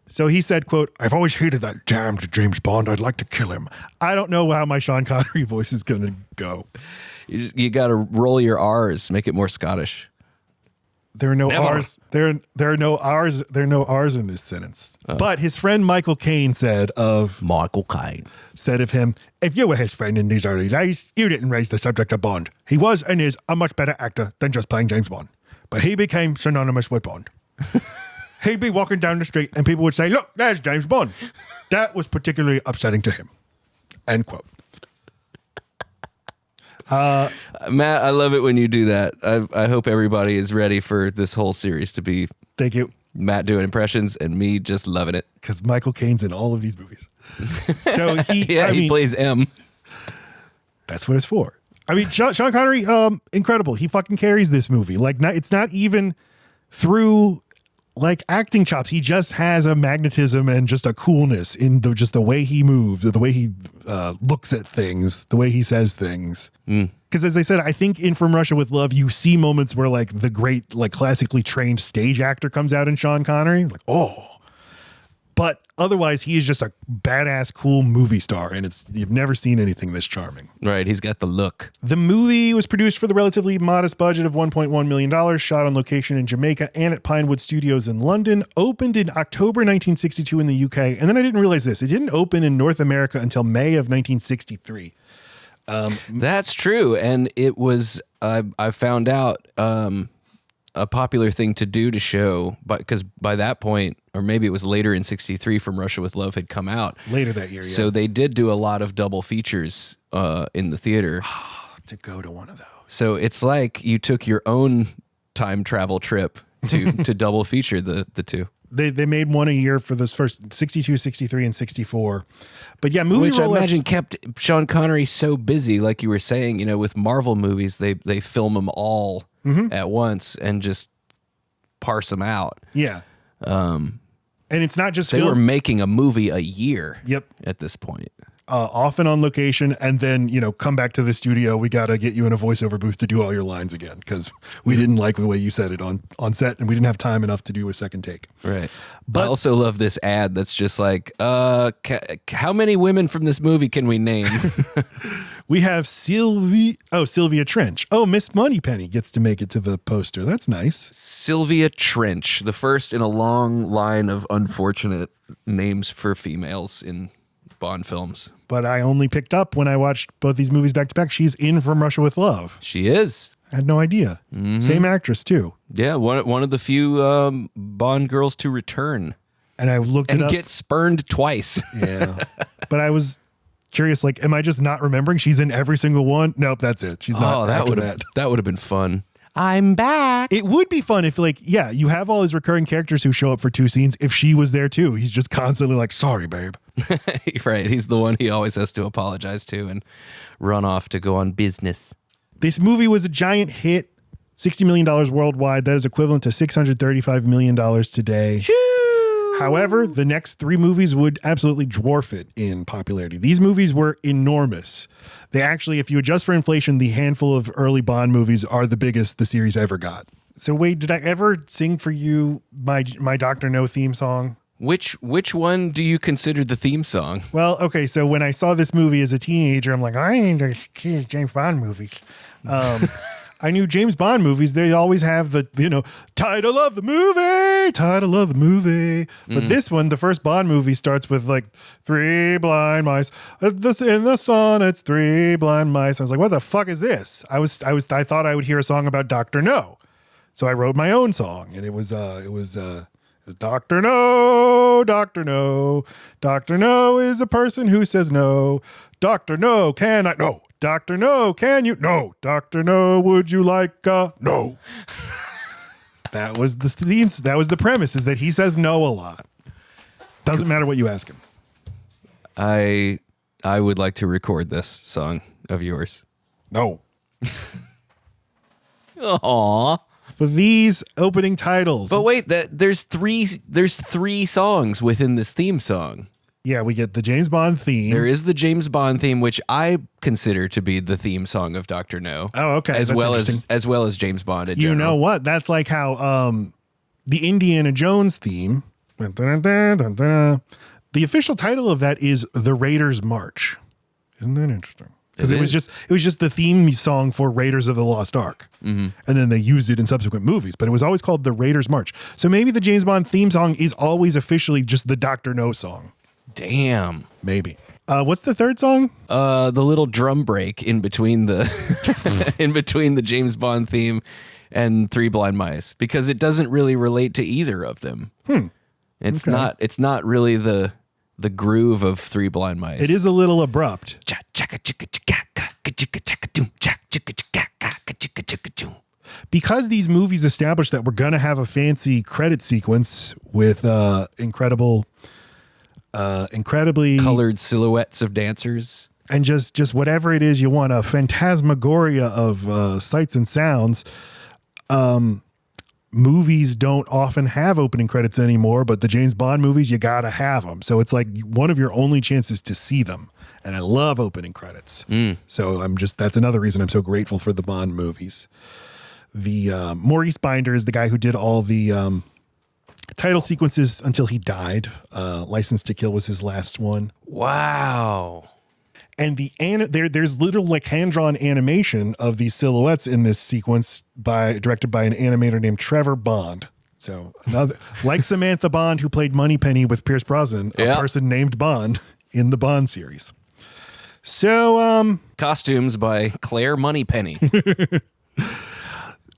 So he said, quote, "I've always hated that damned James Bond. I'd like to kill him." I don't know how my Sean Connery voice is going to go. You got to roll your R's, make it more Scottish. There are no Never. R's. There are no R's. There are no R's in this sentence. But his friend Michael Caine said of him, "If you were his friend in these early days, you didn't raise the subject of Bond. He was and is a much better actor than just playing James Bond. But he became synonymous with Bond. He'd be walking down the street and people would say, 'Look, there's James Bond.' That was particularly upsetting to him." End quote. Matt, I love it when you do that. I hope everybody is ready for this whole series to be Thank you. Matt doing impressions and me just loving it. Because Michael Caine's in all of these movies. So he plays M. That's what it's for. I mean, Sean Connery, incredible. He fucking carries this movie. Like, it's not even through like acting chops. He just has a magnetism and just a coolness in just the way he moves, the way he looks at things, the way he says things. Because as I said, I think in From Russia with Love, you see moments where like the great, like classically trained stage actor comes out in Sean Connery. Like, oh. But otherwise, he is just a badass, cool movie star, and you've never seen anything this charming. Right, he's got the look. The movie was produced for the relatively modest budget of $1.1 million, shot on location in Jamaica and at Pinewood Studios in London, opened in October 1962 in the UK, and then I didn't realize this. It didn't open in North America until May of 1963. That's true, and it was, I found out, a popular thing to do to show, but because by that point, or maybe it was later in 63, From Russia with Love had come out. Later that year, yeah. So they did do a lot of double features in the theater. To go to one of those. So it's like you took your own time travel trip to double feature the two. They made one a year for those first 62, 63, and 64. But yeah, movie Which I roll-ups, imagine kept Sean Connery so busy, like you were saying, with Marvel movies, they film them all at once and just parse them out. Yeah. And it's not just they were making a movie a year. Yep. At this point. Often on location, and then come back to the studio. We got to get you in a voiceover booth to do all your lines again because we didn't like the way you said it on set, and we didn't have time enough to do a second take. Right. But I also love this ad that's just like, how many women from this movie can we name? We have Sylvia Trench. Oh, Miss Moneypenny gets to make it to the poster. That's nice. Sylvia Trench, the first in a long line of unfortunate names for females in Bond films. But I only picked up when I watched both these movies back to back. She's in From Russia with Love. She is. I had no idea. Mm-hmm. Same actress too. Yeah, one of the few Bond girls to return. And I looked it up. And get spurned twice. Yeah. But I was curious, like, am I just not remembering? She's in every single one. Nope, that's it. She's not. Oh, that would have been fun. I'm back. It would be fun if, like, yeah, you have all these recurring characters who show up for 2 scenes. If she was there too, he's just constantly like, sorry, babe. Right. He's the one he always has to apologize to and run off to go on business. This movie was a giant hit, $60 million worldwide. That is equivalent to $635 million today. However, the next 3 movies would absolutely dwarf it in popularity. These movies were enormous. They actually, if you adjust for inflation, the handful of early Bond movies are the biggest the series ever got. So wait, did I ever sing for you my Dr. No theme song? Which one do you consider the theme song? Well, okay, so when I saw this movie as a teenager, I'm like, I ain't a James Bond movies. I knew James Bond movies, they always have the, title of the movie. But this one, the first Bond movie starts with like 3 blind mice. In the sun, it's 3 blind mice. I was like, what the fuck is this? I thought I would hear a song about Dr. No. So I wrote my own song, and it was Dr. No, Dr. No. Dr. No is a person who says no. Dr. No, can I? No. Dr. No, can you? No. Dr. No, would you like a no? That was the theme. That was the premise, is that he says no a lot. Doesn't matter what you ask him. I would like to record this song of yours. No. Aww. For these opening titles. But wait, there's three songs within this theme song. Yeah, we get the James Bond theme. There is the James Bond theme, which I consider to be the theme song of Dr. No. Oh, okay. As well as James Bond in general. You know what? That's like how the Indiana Jones theme. The official title of that is The Raiders March. Isn't that interesting? Because it was just the theme song for Raiders of the Lost Ark. Mm-hmm. And then they used it in subsequent movies, but it was always called The Raiders March. So maybe the James Bond theme song is always officially just the Dr. No song. Damn. Maybe. What's the third song? The little drum break in between the the James Bond theme and 3 Blind Mice, because it doesn't really relate to either of them. It's not really the groove of 3 Blind Mice. It is a little abrupt. Because these movies established that we're going to have a fancy credit sequence with incredibly colored silhouettes of dancers and just whatever it is you want, a phantasmagoria of sights and sounds. Movies don't often have opening credits anymore, but the James Bond movies, you gotta have them. So it's like one of your only chances to see them. And I love opening credits. So that's another reason I'm so grateful for the Bond movies. The Maurice Binder is the guy who did all the title sequences until he died. License to Kill was his last one. Wow. And there's little like hand-drawn animation of these silhouettes in this sequence directed by an animator named Trevor Bond. So another, like Samantha Bond, who played Moneypenny with Pierce Brosnan, a person named Bond in the Bond series. So costumes by Claire Moneypenny.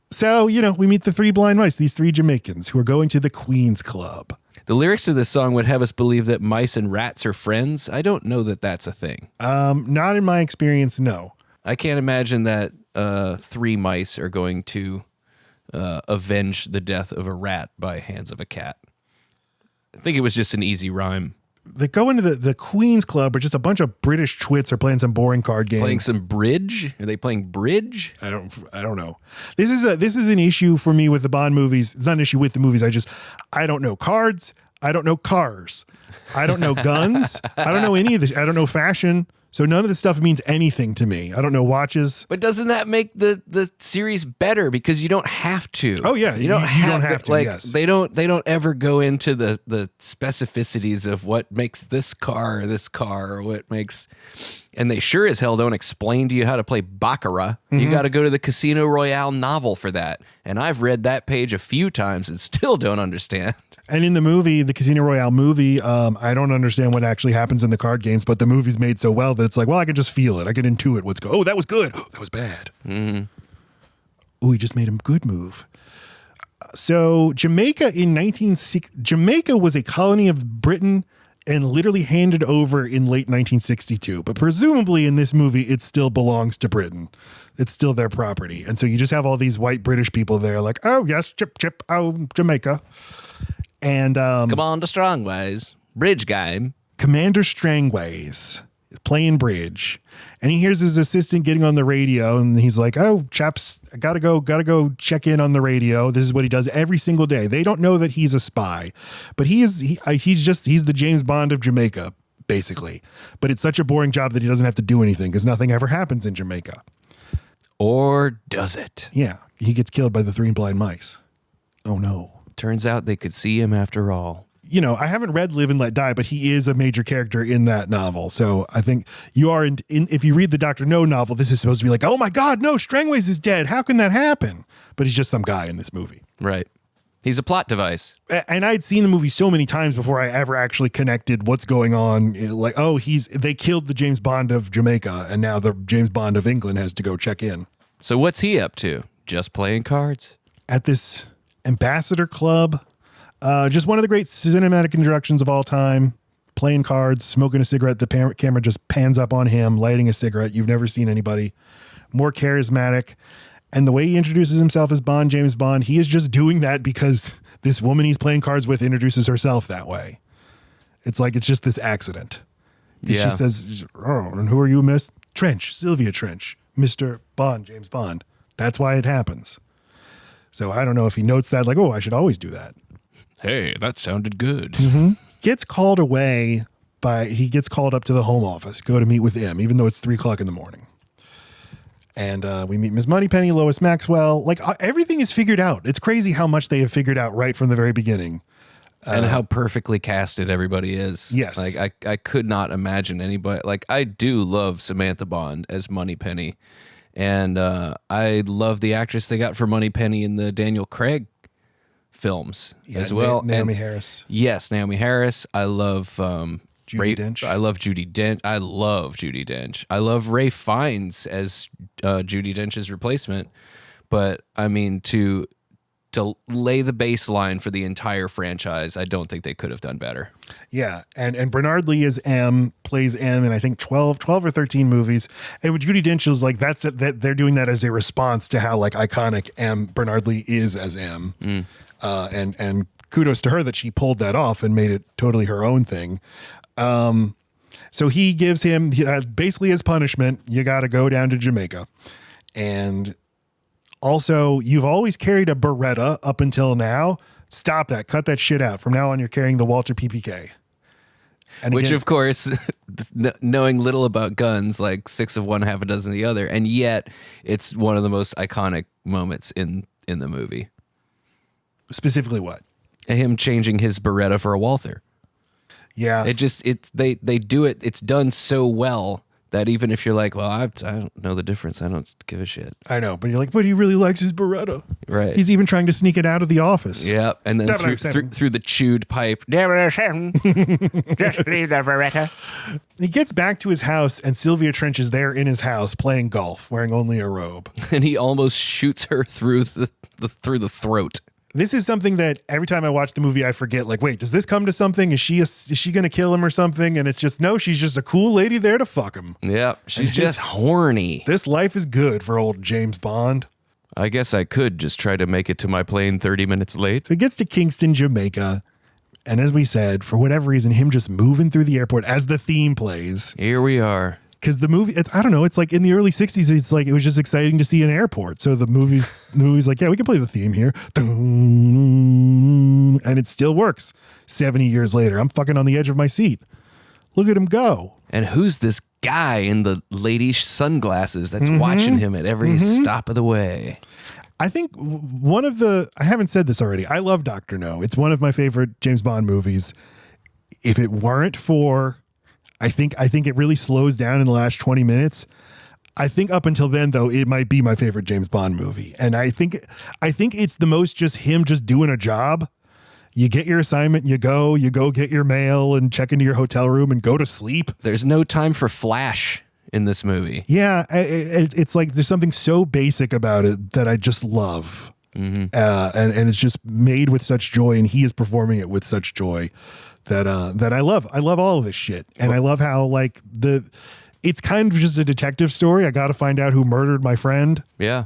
So, we meet the 3 blind mice, these 3 Jamaicans who are going to the Queen's Club. The lyrics to this song would have us believe that mice and rats are friends. I don't know that that's a thing. Not in my experience, no. I can't imagine that 3 mice are going to avenge the death of a rat by hands of a cat. I think it was just an easy rhyme. They go into the Queen's Club, where just a bunch of British twits are playing some boring card games. Playing some bridge? Are they playing bridge? I don't know. This is an issue for me with the Bond movies. It's not an issue with the movies. I don't know cards. I don't know cars. I don't know guns. I don't know any of this. I don't know fashion. So none of this stuff means anything to me. I don't know watches. But doesn't that make the series better, because you don't have to? Oh yeah, you don't have to. Like, yes. They don't ever go into the specificities of what makes this car or what makes, and they sure as hell don't explain to you how to play baccarat. Mm-hmm. You got to go to the Casino Royale novel for that, and I've read that page a few times and still don't understand. And in the movie, the Casino Royale movie, I don't understand what actually happens in the card games, but the movie's made so well that it's like, well, I can just feel it. I can intuit what's going. Oh, that was good. Oh, that was bad. Mm-hmm. Oh, he just made a good move. So Jamaica was a colony of Britain and literally handed over in late 1962. But presumably in this movie, it still belongs to Britain. It's still their property. And so you just have all these white British people there like, oh, yes, chip, oh, Jamaica. And Come on to Strongways. Bridge game. Commander Strangways is playing bridge. And he hears his assistant getting on the radio, and he's like, oh, chaps, I gotta go check in on the radio. This is what he does every single day. They don't know that he's a spy, but he's the James Bond of Jamaica, basically. But it's such a boring job that he doesn't have to do anything because nothing ever happens in Jamaica. Or does it? Yeah, he gets killed by the 3 blind mice. Oh no. Turns out they could see him after all. You know, I haven't read Live and Let Die, but he is a major character in that novel. So I think you are if you read the Dr. No novel, this is supposed to be like, oh my God, no, Strangways is dead. How can that happen? But he's just some guy in this movie. Right. He's a plot device. And I'd seen the movie so many times before I ever actually connected what's going on. Like, oh, they killed the James Bond of Jamaica, and now the James Bond of England has to go check in. So what's he up to? Just playing cards? At this ambassador club. Just one of the great cinematic introductions of all time. Playing cards, smoking a cigarette. The camera just pans up on him, lighting a cigarette. You've never seen anybody more charismatic. And the way he introduces himself as Bond, James Bond, he is just doing that because this woman he's playing cards with introduces herself that way. It's like it's just this accident. Yeah. She says, oh, and who are you, Miss Trench? Sylvia Trench. Mr. Bond, James Bond. That's why it happens. So I don't know if he notes that, like, oh, I should always do that. Hey, that sounded good. Mm-hmm. Gets called away he gets called up to the Home Office, go to meet with M, even though it's 3:00 in the morning. And we meet Miss Moneypenny, Lois Maxwell. Like everything is figured out. It's crazy how much they have figured out right from the very beginning. And how perfectly casted everybody is. Yes. Like I could not imagine anybody. Like I do love Samantha Bond as Moneypenny. And I love the actress they got for Moneypenny in the Daniel Craig films as well. Naomi Harris. Yes, Naomi Harris. I love Judi Dench. I love Judi Dench. I love Judi Dench. I love Ray Fiennes as Judi Dench's replacement. But I mean, to lay the baseline for the entire franchise, I don't think they could have done better. Yeah, and Bernard Lee as M, plays M in I think 12 or 13 movies. And with Judi Dench is like that they're doing that as a response to how like iconic Bernard Lee is as M. And kudos to her that she pulled that off and made it totally her own thing. So he gives him basically as punishment, you got to go down to Jamaica. And also, you've always carried a Beretta up until now. Stop that. Cut that shit out. From now on, you're carrying the Walter PPK. And Which, again, of course, knowing little about guns, like 6 of one, half a dozen of the other, and yet it's one of the most iconic moments in the movie. Specifically what? Him changing his Beretta for a Walther. Yeah. They do it. It's done so well that even if you're like, well, I don't know the difference, I don't give a shit. I know, but you're like, but he really likes his Beretta. Right. He's even trying to sneak it out of the office. Yeah, and then through the chewed pipe. Just leave the Beretta. He gets back to his house, and Sylvia Trench is there in his house playing golf, wearing only a robe. And he almost shoots her through the throat. This is something that every time I watch the movie, I forget, like, wait, does this come to something? Is she going to kill him or something? And it's just, no, she's just a cool lady there to fuck him. Yeah, she's just horny. This life is good for old James Bond. I guess I could just try to make it to my plane 30 minutes late. So he gets to Kingston, Jamaica. And as we said, for whatever reason, him just moving through the airport as the theme plays. Here we are. Because the movie, I don't know, it's like in the early 60s, it's like it was just exciting to see an airport. So the movie's like, yeah, we can play the theme here. And it still works 70 years later. I'm fucking on the edge of my seat. Look at him go. And who's this guy in the ladies' sunglasses that's watching him at every stop of the way? I think I haven't said this already. I love Dr. No. It's one of my favorite James Bond movies. If it weren't for... I think it really slows down in the last 20 minutes. I think up until then, though, it might be my favorite James Bond movie. And I think it's the most just him just doing a job. You get your assignment, you go get your mail and check into your hotel room and go to sleep. There's no time for flash in this movie. Yeah, it's like there's something so basic about it that I just love. and it's just made with such joy, and he is performing it with such joy that I love. I love all of this shit, and I love how like it's kind of just a detective story. I got to find out who murdered my friend. Yeah.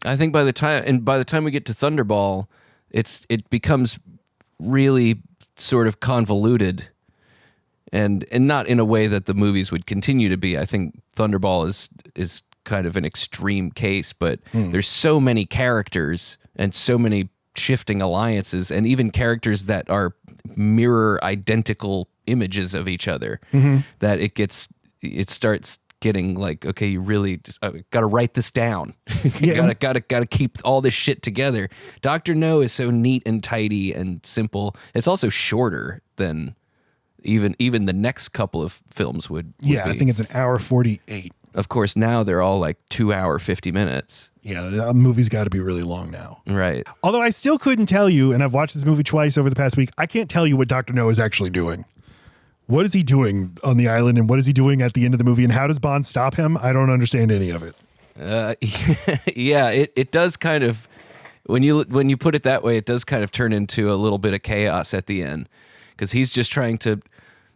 I think by the time we get to Thunderball, it becomes really sort of convoluted, and not in a way that the movies would continue to be. I think Thunderball is kind of an extreme case, but there's so many characters and so many shifting alliances, and even characters that are mirror identical images of each other, that it starts getting like, okay, you really got to write this down. Gotta keep all this shit together. Dr. No is so neat and tidy and simple. It's also shorter than even the next couple of films would be. I think it's an hour 48. Of course, now they're all like 2 hour 50 minutes. Yeah, the movie's got to be really long now. Right. Although I still couldn't tell you, and I've watched this movie twice over the past week, I can't tell you what Dr. No is actually doing. What is he doing on the island, and what is he doing at the end of the movie, and how does Bond stop him? I don't understand any of it. It does kind of, when you put it that way, it does kind of turn into a little bit of chaos at the end, because he's just trying to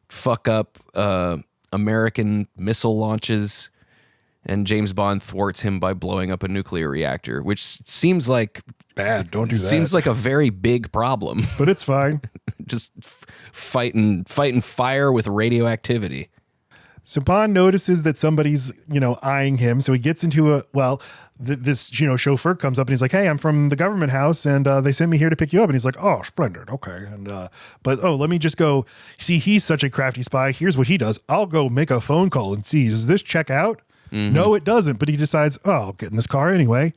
fuck up American missile launches, and James Bond thwarts him by blowing up a nuclear reactor, which seems like bad. Don't do that. Seems like a very big problem. But it's fine. Just fighting fire with radioactivity. So Bond notices that somebody's, eyeing him. So he gets into this chauffeur comes up and he's like, "Hey, I'm from the government house, and they sent me here to pick you up." And he's like, "Oh, splendid. Okay." And let me just go see. He's such a crafty spy. Here's what he does. I'll go make a phone call and see, does this check out? No, it doesn't. But he decides, I'll get in this car anyway,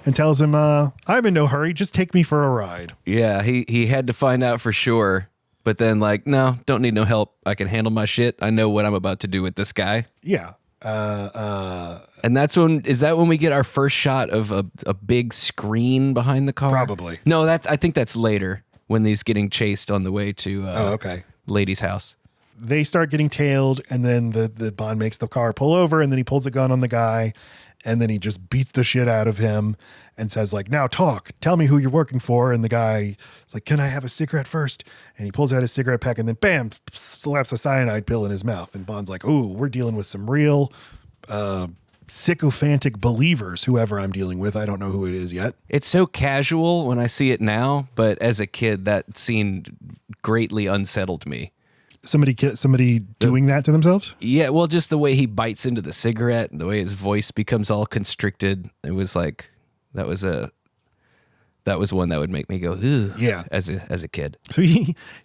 and tells him, "I'm in no hurry. Just take me for a ride." Yeah, he had to find out for sure. But then, like, no, don't need no help. I can handle my shit. I know what I'm about to do with this guy. Yeah. And is that when we get our first shot of a big screen behind the car? Probably. No, I think that's later, when he's getting chased on the way to Lady's house. They start getting tailed, and then the Bond makes the car pull over, and then he pulls a gun on the guy, and then he just beats the shit out of him and says, like, "Now talk, tell me who you're working for." And the guy is like, "Can I have a cigarette first?" And he pulls out his cigarette pack, and then bam, slaps a cyanide pill in his mouth. And Bond's like, "Ooh, we're dealing with some real sycophantic believers, whoever I'm dealing with. I don't know who it is yet." It's so casual when I see it now, but as a kid, that scene greatly unsettled me. Somebody doing that to themselves? Yeah, well, just the way he bites into the cigarette, the way his voice becomes all constricted. It was like, that was one that would make me go, "Ugh," as a kid. So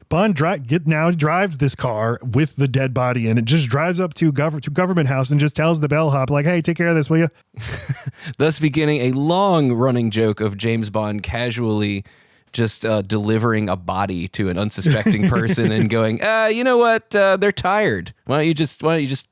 Bond drives this car with the dead body in it, just drives up to government house and just tells the bellhop, like, "Hey, take care of this, will you?" Thus beginning a long running joke of James Bond casually just delivering a body to an unsuspecting person and going, "You know what? They're tired. Why don't you just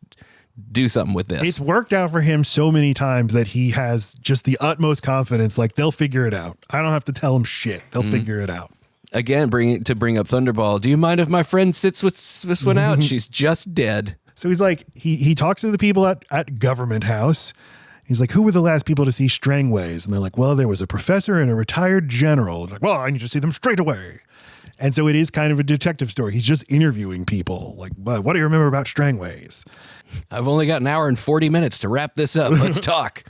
do something with this?" It's worked out for him so many times that he has just the utmost confidence. Like, they'll figure it out. I don't have to tell them shit. They'll figure it out. Again, bring up Thunderball. "Do you mind if my friend sits this one out? She's just dead." So he's like, he talks to the people at government house. He's like, "Who were the last people to see Strangways?" And they're like, "Well, there was a professor and a retired general." Like, "Well, I need to see them straight away." And so it is kind of a detective story. He's just interviewing people. Like, "Well, what do you remember about Strangways?" "I've only got an hour and 40 minutes to wrap this up. Let's talk."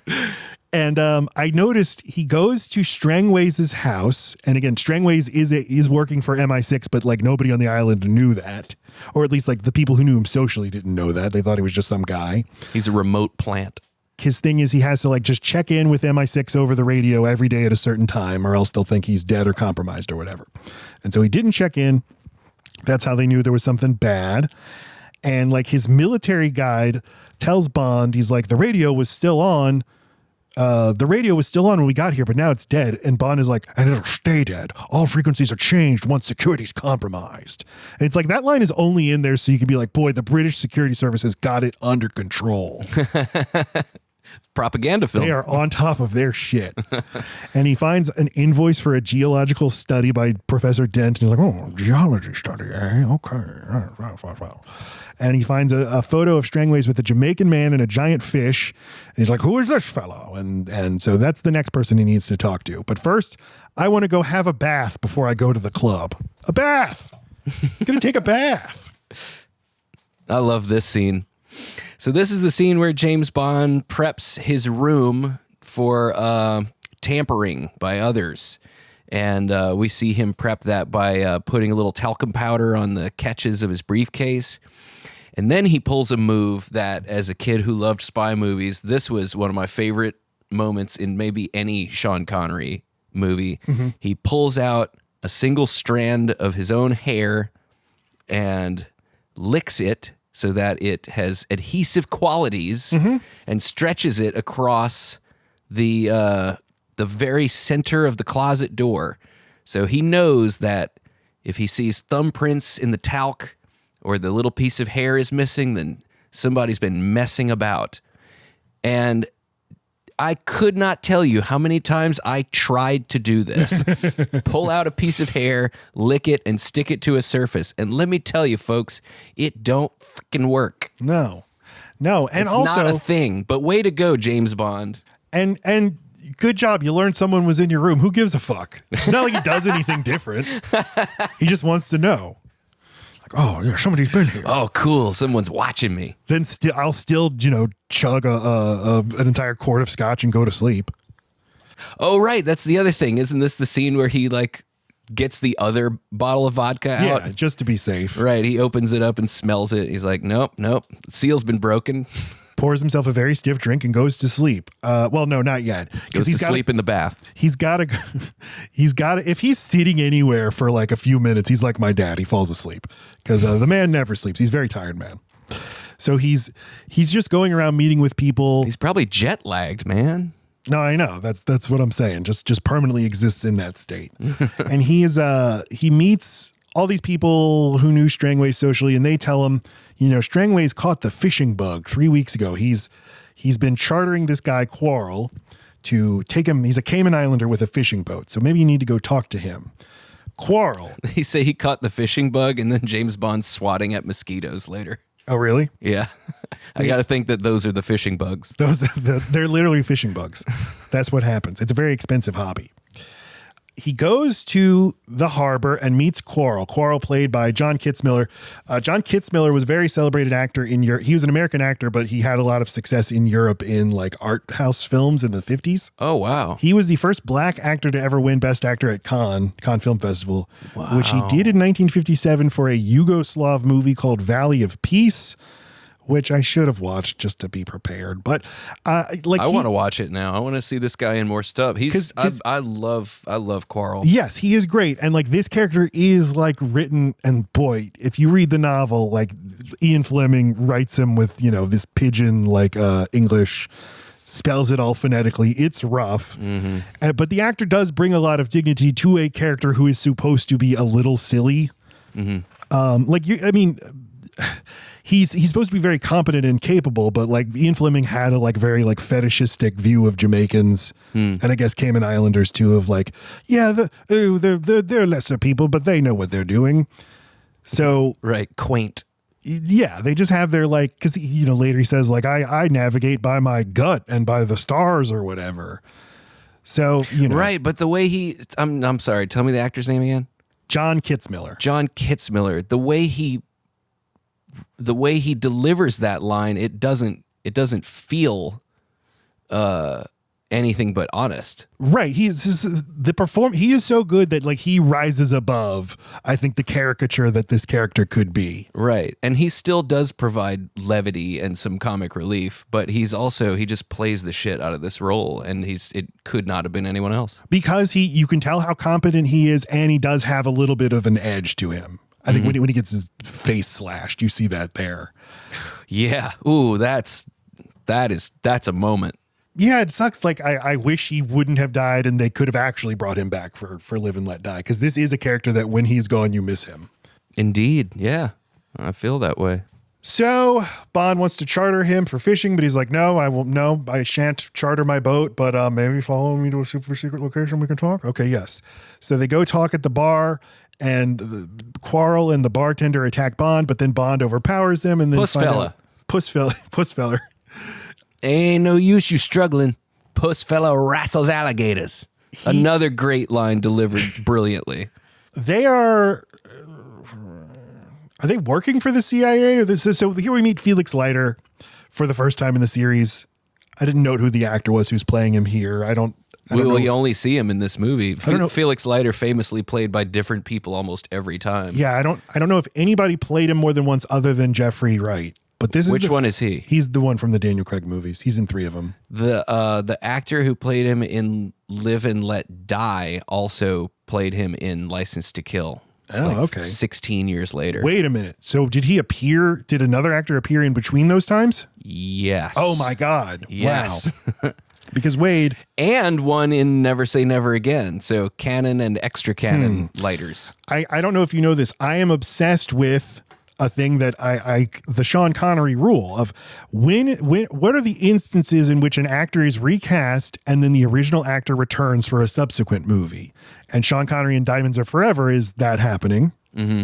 And I noticed he goes to Strangways' house. And again, Strangways is working for MI6, but like nobody on the island knew that. Or at least like the people who knew him socially didn't know that. They thought he was just some guy. He's a remote plant. His thing is he has to like just check in with MI6 over the radio every day at a certain time, or else they'll think he's dead or compromised or whatever. And so he didn't check in. That's how they knew there was something bad. And like his military guide tells Bond, he's like, the radio was still on when we got here, but now it's dead. And Bond is like, "And it'll stay dead. All frequencies are changed once security's compromised." And it's like, that line is only in there so you can be like, boy, the British security service has got it under control. Propaganda film. They are on top of their shit. And he finds an invoice for a geological study by Professor Dent. And he's like, oh, geology study, eh? Okay. And he finds a photo of Strangways with a Jamaican man and a giant fish. And he's like, who is this fellow? And so that's the next person he needs to talk to. But first, I want to go have a bath before I go to the club. A bath. He's going to take a bath. I love this scene. So this is the scene where James Bond preps his room for tampering by others. And we see him prep that by putting a little talcum powder on the catches of his briefcase. And then he pulls a move that, as a kid who loved spy movies, this was one of my favorite moments in maybe any Sean Connery movie. Mm-hmm. He pulls out a single strand of his own hair and licks it so that it has adhesive qualities, mm-hmm. and stretches it across the very center of the closet door. So he knows that if he sees thumbprints in the talc or the little piece of hair is missing, then somebody's been messing about. And I could not tell you how many times I tried to do this. Pull out a piece of hair, lick it, and stick it to a surface. And let me tell you, folks, it don't freaking work. No. And it's also not a thing, but way to go, James Bond. And good job. You learned someone was in your room. Who gives a fuck? It's not like he does anything different. He just wants to know. Like, oh yeah, somebody's been here. Oh, cool. Someone's watching me. Then I'll still, chug an entire quart of scotch and go to sleep. Oh, right. That's the other thing. Isn't this the scene where he gets the other bottle of vodka out? Yeah, just to be safe. Right. He opens it up and smells it. He's like, nope. The seal's been broken. Pours himself a very stiff drink and goes to sleep. Well, no, not yet. Goes to sleep in the bath. He's got to, if he's sitting anywhere for like a few minutes, he's like my dad. He falls asleep because the man never sleeps. He's a very tired man. So he's just going around meeting with people. He's probably jet lagged, man. No, I know. That's what I'm saying. Just permanently exists in that state. And he meets all these people who knew Strangways socially, and they tell him, Strangways caught the fishing bug 3 weeks ago. He's been chartering this guy Quarrel to take him. He's a Cayman Islander with a fishing boat, so maybe you need to go talk to him. Quarrel. He say he caught the fishing bug, and then James Bond swatting at mosquitoes later. Oh, really? Yeah. I got to think that those are the fishing bugs. They're literally fishing bugs. That's what happens. It's a very expensive hobby. He goes to the harbor and meets Quarrel. Quarrel played by John Kitzmiller. John Kitzmiller was a very celebrated actor in Europe. He was an American actor, but he had a lot of success in Europe in like art house films in the 50s. Oh, wow. He was the first black actor to ever win Best Actor at Cannes Film Festival, which he did in 1957 for a Yugoslav movie called Valley of Peace, which I should have watched just to be prepared. But I want to watch it now. I want to see this guy in more stuff. I love Quarrel. Yes, he is great. And like this character is like written, and boy, if you read the novel, like Ian Fleming writes him with, this pigeon like English, spells it all phonetically. It's rough. Mm-hmm. But the actor does bring a lot of dignity to a character who is supposed to be a little silly. Mm-hmm. He's supposed to be very competent and capable, but like Ian Fleming had a like very like fetishistic view of Jamaicans, and I guess Cayman Islanders too, of like, yeah, they're lesser people, but they know what they're doing. So right, quaint. Yeah, they just have their like, because later he says like I navigate by my gut and by the stars or whatever. So right, but the way I'm sorry, tell me the actor's name again. John Kitzmiller. John Kitzmiller. The way he delivers that line, it doesn't feel anything but honest. Right. He is so good that like he rises above, I think, the caricature that this character could be. Right. And he still does provide levity and some comic relief, but he just plays the shit out of this role, and it could not have been anyone else. Because you can tell how competent he is, and he does have a little bit of an edge to him. I think when he gets his face slashed, you see that there. Yeah. Ooh, that's a moment. Yeah, it sucks. Like I wish he wouldn't have died, and they could have actually brought him back for Live and Let Die, because this is a character that when he's gone, you miss him. Indeed. Yeah, I feel that way. So Bond wants to charter him for fishing, but he's like, no, I won't. No, I shan't charter my boat, but maybe follow me to a super secret location. We can talk. Okay. Yes. So they go talk at the bar, and Quarrel and the bartender attack Bond, but then Bond overpowers them. And then Pussfella. Ain't no use you struggling. Pussfella wrestles alligators. Another great line delivered brilliantly. They are they working for the CIA? Or so here we meet Felix Leiter for the first time in the series. I didn't note who the actor was who's playing him here. I don't know. You only see him in this movie. Felix Leiter famously played by different people almost every time. Yeah, I don't know if anybody played him more than once other than Jeffrey Wright. But which one is he? He's the one from the Daniel Craig movies. He's in 3 of them. The actor who played him in Live and Let Die also played him in License to Kill. Oh, okay. 16 years later. Wait a minute. So did another actor appear in between those times? Yes. Oh my God. Yes. Wow. Because Wade. And one in Never Say Never Again. So canon and extra canon lighters. I don't know if you know this. I am obsessed with a thing that the Sean Connery rule of what are the instances in which an actor is recast and then the original actor returns for a subsequent movie. And Sean Connery in Diamonds Are Forever is that happening. Mm-hmm.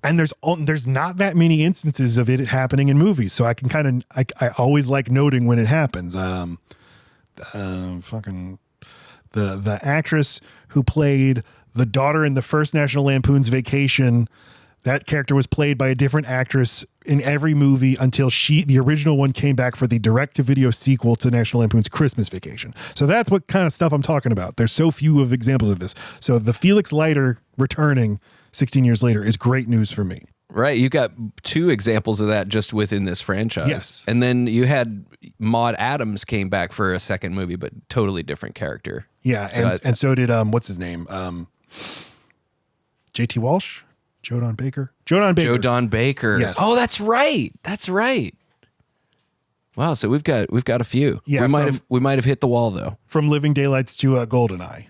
And there's not that many instances of it happening in movies. So I can I always like noting when it happens. Fucking the actress who played the daughter in the first National Lampoon's Vacation, that character was played by a different actress in every movie until the original one came back for the direct-to-video sequel to National Lampoon's Christmas Vacation. So that's what kind of stuff I'm talking about. There's so few of examples of this. So the Felix Leiter returning 16 years later is great news for me. Right. You got 2 examples of that just within this franchise. Yes. And then you had Maude Adams came back for a second movie, but totally different character. Yeah. And so did, what's his name? J.T. Walsh? Joe Don Baker. Yes. Oh, that's right. Wow. So we've got a few. Yeah. We might have hit the wall though. From Living Daylights to GoldenEye.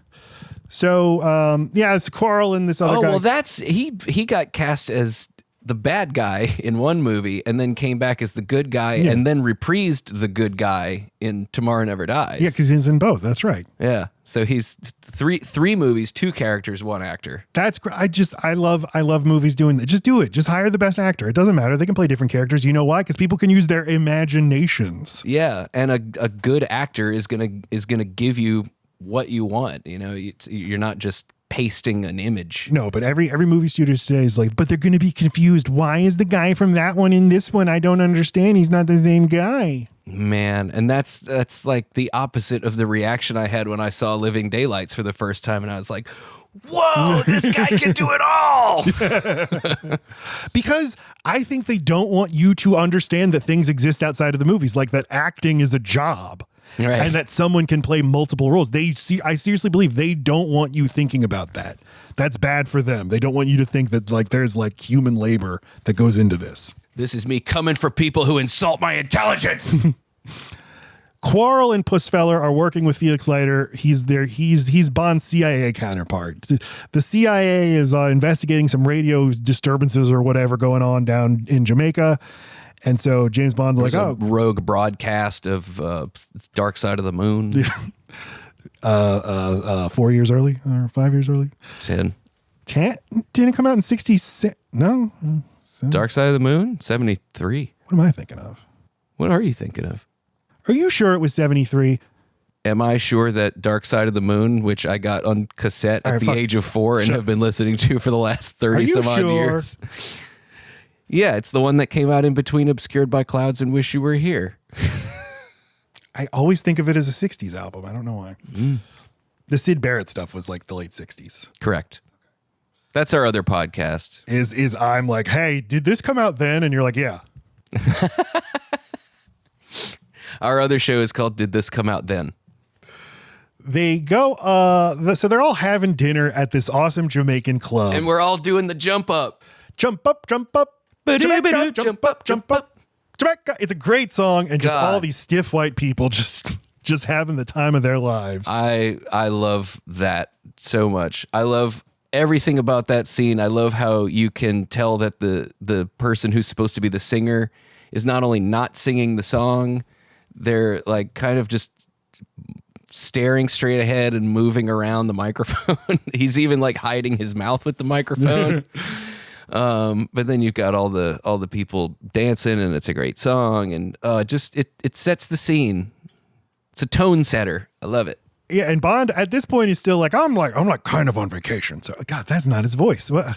So it's Quarrel and this other guy. Oh well, he got cast as the bad guy in one movie and then came back as the good guy and then reprised the good guy in Tomorrow Never Dies. Yeah, because he's in both. That's right. Yeah. So he's three movies, 2 characters, 1 actor. That's great. I love movies doing that. Just do it. Just hire the best actor. It doesn't matter. They can play different characters. You know why? Because people can use their imaginations. Yeah, and a good actor is gonna give you what you want. You know, you're not just pasting an image. No, but every movie studio today is like, but they're going to be confused. Why is the guy from that one in this one? I don't understand. He's not the same guy. Man, and that's like the opposite of the reaction I had when I saw Living Daylights for the first time, and I was like, whoa, this guy can do it all. Because I think they don't want you to understand that things exist outside of the movies, like that acting is a job. Right. And that someone can play multiple roles. I seriously believe they don't want you thinking about that. That's bad for them. They don't want you to think that like there's like human labor that goes into this. This is me coming for people who insult my intelligence. Quarrel and Pussfeller are working with Felix Leiter. He's Bond's CIA counterpart. The CIA is investigating some radio disturbances or whatever going on down in Jamaica. And so James Bond's like, a rogue broadcast of Dark Side of the Moon. 4 years early or 5 years early? 10. Didn't it come out in 66? No. Dark Side of the Moon? 73. What am I thinking of? What are you thinking of? Are you sure it was 73? Am I sure that Dark Side of the Moon, which I got on cassette at the age of 4 and have been listening to for the last 30 some odd years? Yeah, it's the one that came out in between Obscured by Clouds and Wish You Were Here. I always think of it as a 60s album. I don't know why. The Syd Barrett stuff was like the late 60s. Correct. That's our other podcast. Is I'm like, hey, did this come out then? And you're like, yeah. Our other show is called Did This Come Out Then? They go, so they're all having dinner at this awesome Jamaican club. And we're all doing the jump up. Jump up, jump up. Jamaica, jump up, jump up. Jamaica. It's a great song, and just all these stiff white people just having the time of their lives. I love that so much. I love everything about that scene. I love how you can tell that the person who's supposed to be the singer is not only not singing the song, they're like kind of just staring straight ahead and moving around the microphone. He's even like hiding his mouth with the microphone. But then you've got all the people dancing, and it's a great song, and just it sets the scene. It's a tone setter. I love it. Yeah, and Bond at this point is still like, I'm kind of on vacation. So God, that's not his voice. Well,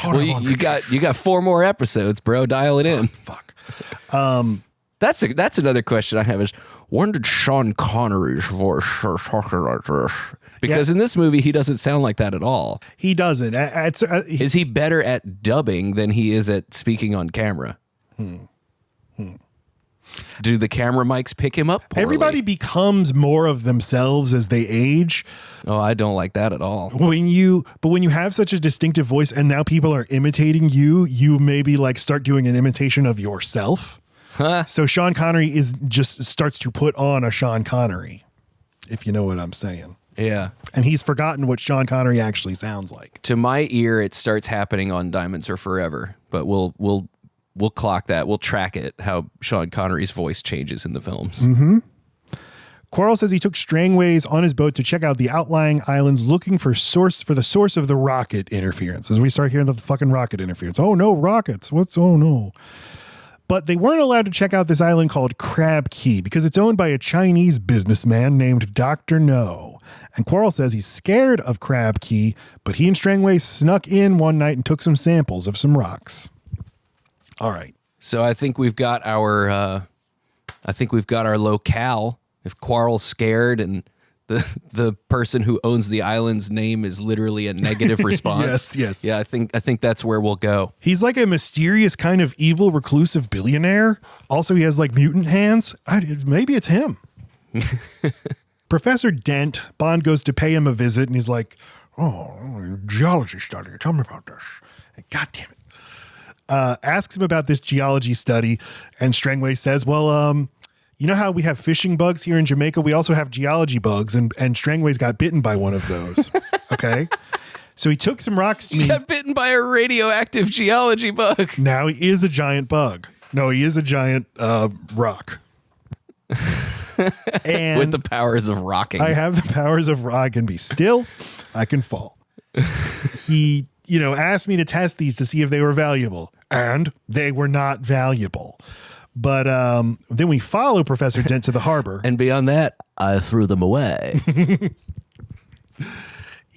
you got 4 more episodes, bro. Dial it in. Fuck. That's another question I have is, when did Sean Connery's voice start talking like this? Because in this movie, he doesn't sound like that at all. He doesn't. Is he better at dubbing than he is at speaking on camera? Do the camera mics pick him up poorly? Everybody becomes more of themselves as they age. Oh, I don't like that at all. When you have such a distinctive voice and now people are imitating you, you maybe like start doing an imitation of yourself. Huh? So Sean Connery starts to put on a Sean Connery, if you know what I'm saying. Yeah. And he's forgotten what Sean Connery actually sounds like. To my ear, it starts happening on Diamonds Are Forever, but we'll clock that. We'll track it, how Sean Connery's voice changes in the films. Mm-hmm. Quarrel says he took Strangways on his boat to check out the outlying islands looking for the source of the rocket interference. As we start hearing the fucking rocket interference. Oh no, rockets. Oh no. But they weren't allowed to check out this island called Crab Key because it's owned by a Chinese businessman named Dr. No. And Quarrel says he's scared of Crab Key, but he and Strangways snuck in one night and took some samples of some rocks. All right. So I think we've got our locale. If Quarrel's scared and the person who owns the island's name is literally a negative response. Yes. Yeah, I think that's where we'll go. He's like a mysterious kind of evil reclusive billionaire. Also, he has like mutant hands. Maybe it's him. Professor Dent, Bond goes to pay him a visit and he's like, oh, geology study. Tell me about this. God damn it. Asks him about this geology study, and Strangway says, well, you know how we have fishing bugs here in Jamaica? We also have geology bugs, and Strangway's got bitten by one of those. Okay? So he took some rocks to me. He got bitten by a radioactive geology bug. Now he is a giant bug. No, he is a giant rock. And with the powers of rocking. I have the powers of rock. I can be still. I can fall. He, asked me to test these to see if they were valuable, and they were not valuable. But then we follow Professor Dent to the harbor. And beyond that, I threw them away.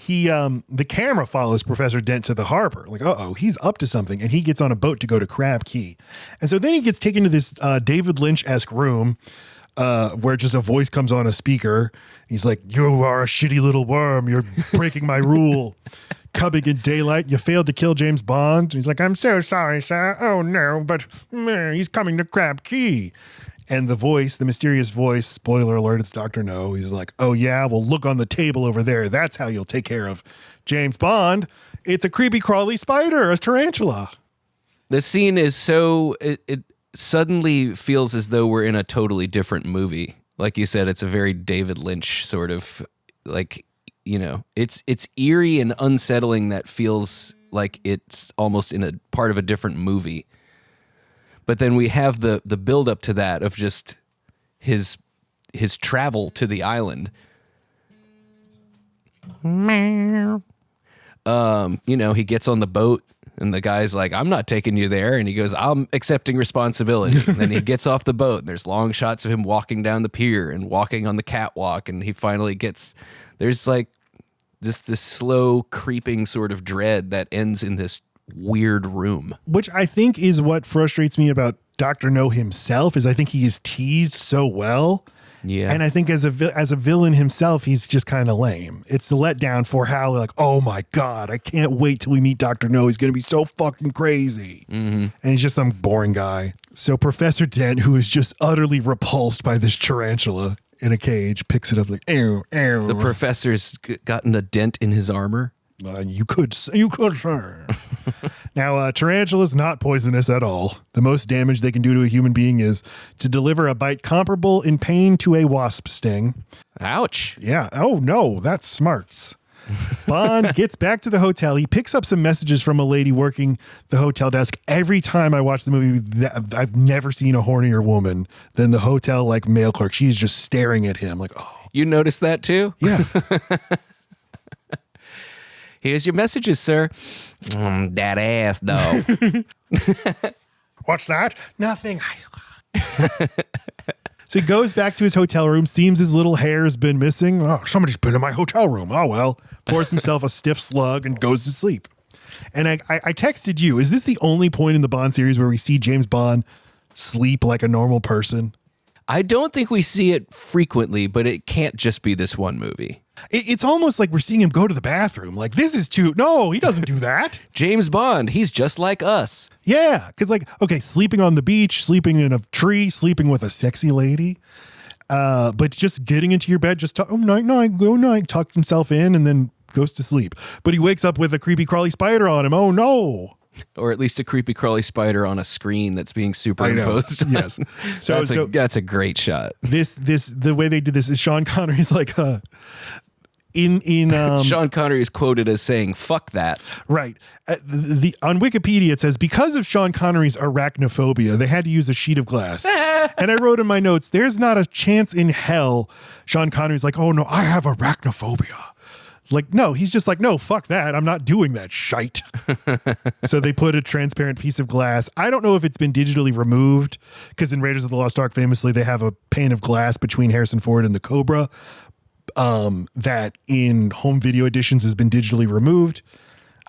The camera follows Professor Dent to the harbor. Like, he's up to something. And he gets on a boat to go to Crab Key. And so then he gets taken to this David Lynch-esque room where just a voice comes on a speaker. He's like, you are a shitty little worm. You're breaking my rule. Cubby in daylight, you failed to kill James Bond. And he's like, I'm so sorry, sir. Oh, no, but he's coming to Crab Key. And the mysterious voice, spoiler alert, it's Dr. No. He's like, oh, yeah, well, look on the table over there. That's how you'll take care of James Bond. It's a creepy, crawly spider, a tarantula. The scene is so, it suddenly feels as though we're in a totally different movie. Like you said, it's a very David Lynch sort of, like, it's eerie and unsettling. That feels like it's almost in a part of a different movie. But then we have the build up to that of just his travel to the island. He gets on the boat and the guy's like, I'm not taking you there. And he goes, I'm accepting responsibility. And then he gets off the boat and there's long shots of him walking down the pier and walking on the catwalk. And he finally there's like just this slow creeping sort of dread that ends in this weird room. Which I think is what frustrates me about Dr. No himself, is I think he is teased so well. Yeah. And I think as a villain himself, he's just kind of lame. It's the letdown for how, like, oh my God, I can't wait till we meet Dr. No. He's going to be so fucking crazy. Mm-hmm. And he's just some boring guy. So Professor Dent, who is just utterly repulsed by this tarantula in a cage, picks it up like, ew, ew. The professor's gotten a dent in his armor. You could, sir. Now, tarantula's not poisonous at all. The most damage they can do to a human being is to deliver a bite comparable in pain to a wasp sting. Ouch. Yeah. Oh, no, that's smarts. Bond gets back to the hotel. He picks up some messages from a lady working the hotel desk. Every time I watch the movie, I've never seen a hornier woman than the hotel like mail clerk. She's just staring at him like, oh. You noticed that too? Yeah. Here's your messages, sir. That ass, though. What's that? Nothing. So he goes back to his hotel room, seems his little hair's been missing. Oh, somebody's been in my hotel room. Oh, well. Pours himself a stiff slug and goes to sleep. And I texted you, is this the only point in the Bond series where we see James Bond sleep like a normal person? I don't think we see it frequently, but it can't just be this one movie. It's almost like we're seeing him go to the bathroom. Like, this is too... No, he doesn't do that. James Bond, he's just like us. Yeah, because like, okay, sleeping on the beach, sleeping in a tree, sleeping with a sexy lady, but just getting into your bed, just night, tucks himself in and then goes to sleep. But he wakes up with a creepy crawly spider on him. Oh, no. Or at least a creepy crawly spider on a screen that's being superimposed. Yes. So that's a great shot. The way they did this is Sean Connery's like Sean Connery is quoted as saying "fuck that." Right. On Wikipedia it says because of Sean Connery's arachnophobia, they had to use a sheet of glass. And I wrote in my notes, there's not a chance in hell Sean Connery's like, oh no, I have arachnophobia. Like, no, he's just like, no, fuck that. I'm not doing that shite. So they put a transparent piece of glass. I don't know if it's been digitally removed because in Raiders of the Lost Ark, famously, they have a pane of glass between Harrison Ford and the Cobra that in home video editions has been digitally removed.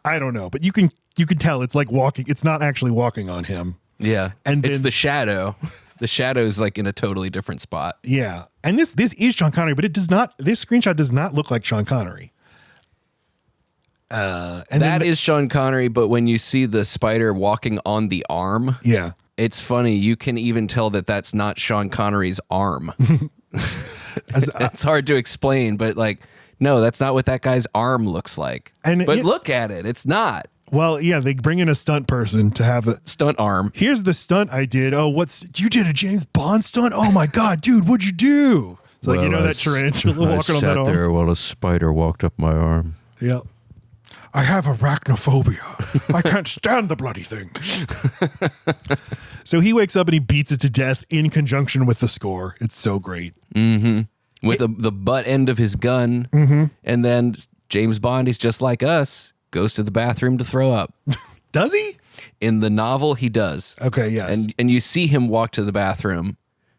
I don't know, but you can tell it's like walking. It's not actually walking on him. Yeah. And it's the shadow. The shadow is like in a totally different spot. Yeah. And this is Sean Connery, but this screenshot does not look like Sean Connery. That is Sean Connery, but when you see the spider walking on the arm, yeah, it's funny. You can even tell that that's not Sean Connery's arm. It's hard to explain, but like, no, that's not what that guy's arm looks like. But look at it. It's not. Well, yeah, they bring in a stunt person to have a stunt arm. Here's the stunt I did. Oh, you did a James Bond stunt? Oh my God, dude, what'd you do? It's like, that tarantula walking on that arm. I sat there while a spider walked up my arm. Yep. I have arachnophobia. I can't stand the bloody thing. So he wakes up and he beats it to death in conjunction with the score. It's so great. Mm-hmm. With the butt end of his gun. Mm-hmm. And then James Bond, he's just like us, goes to the bathroom to throw up. Does he? In the novel, he does. Okay, yes. And you see him walk to the bathroom,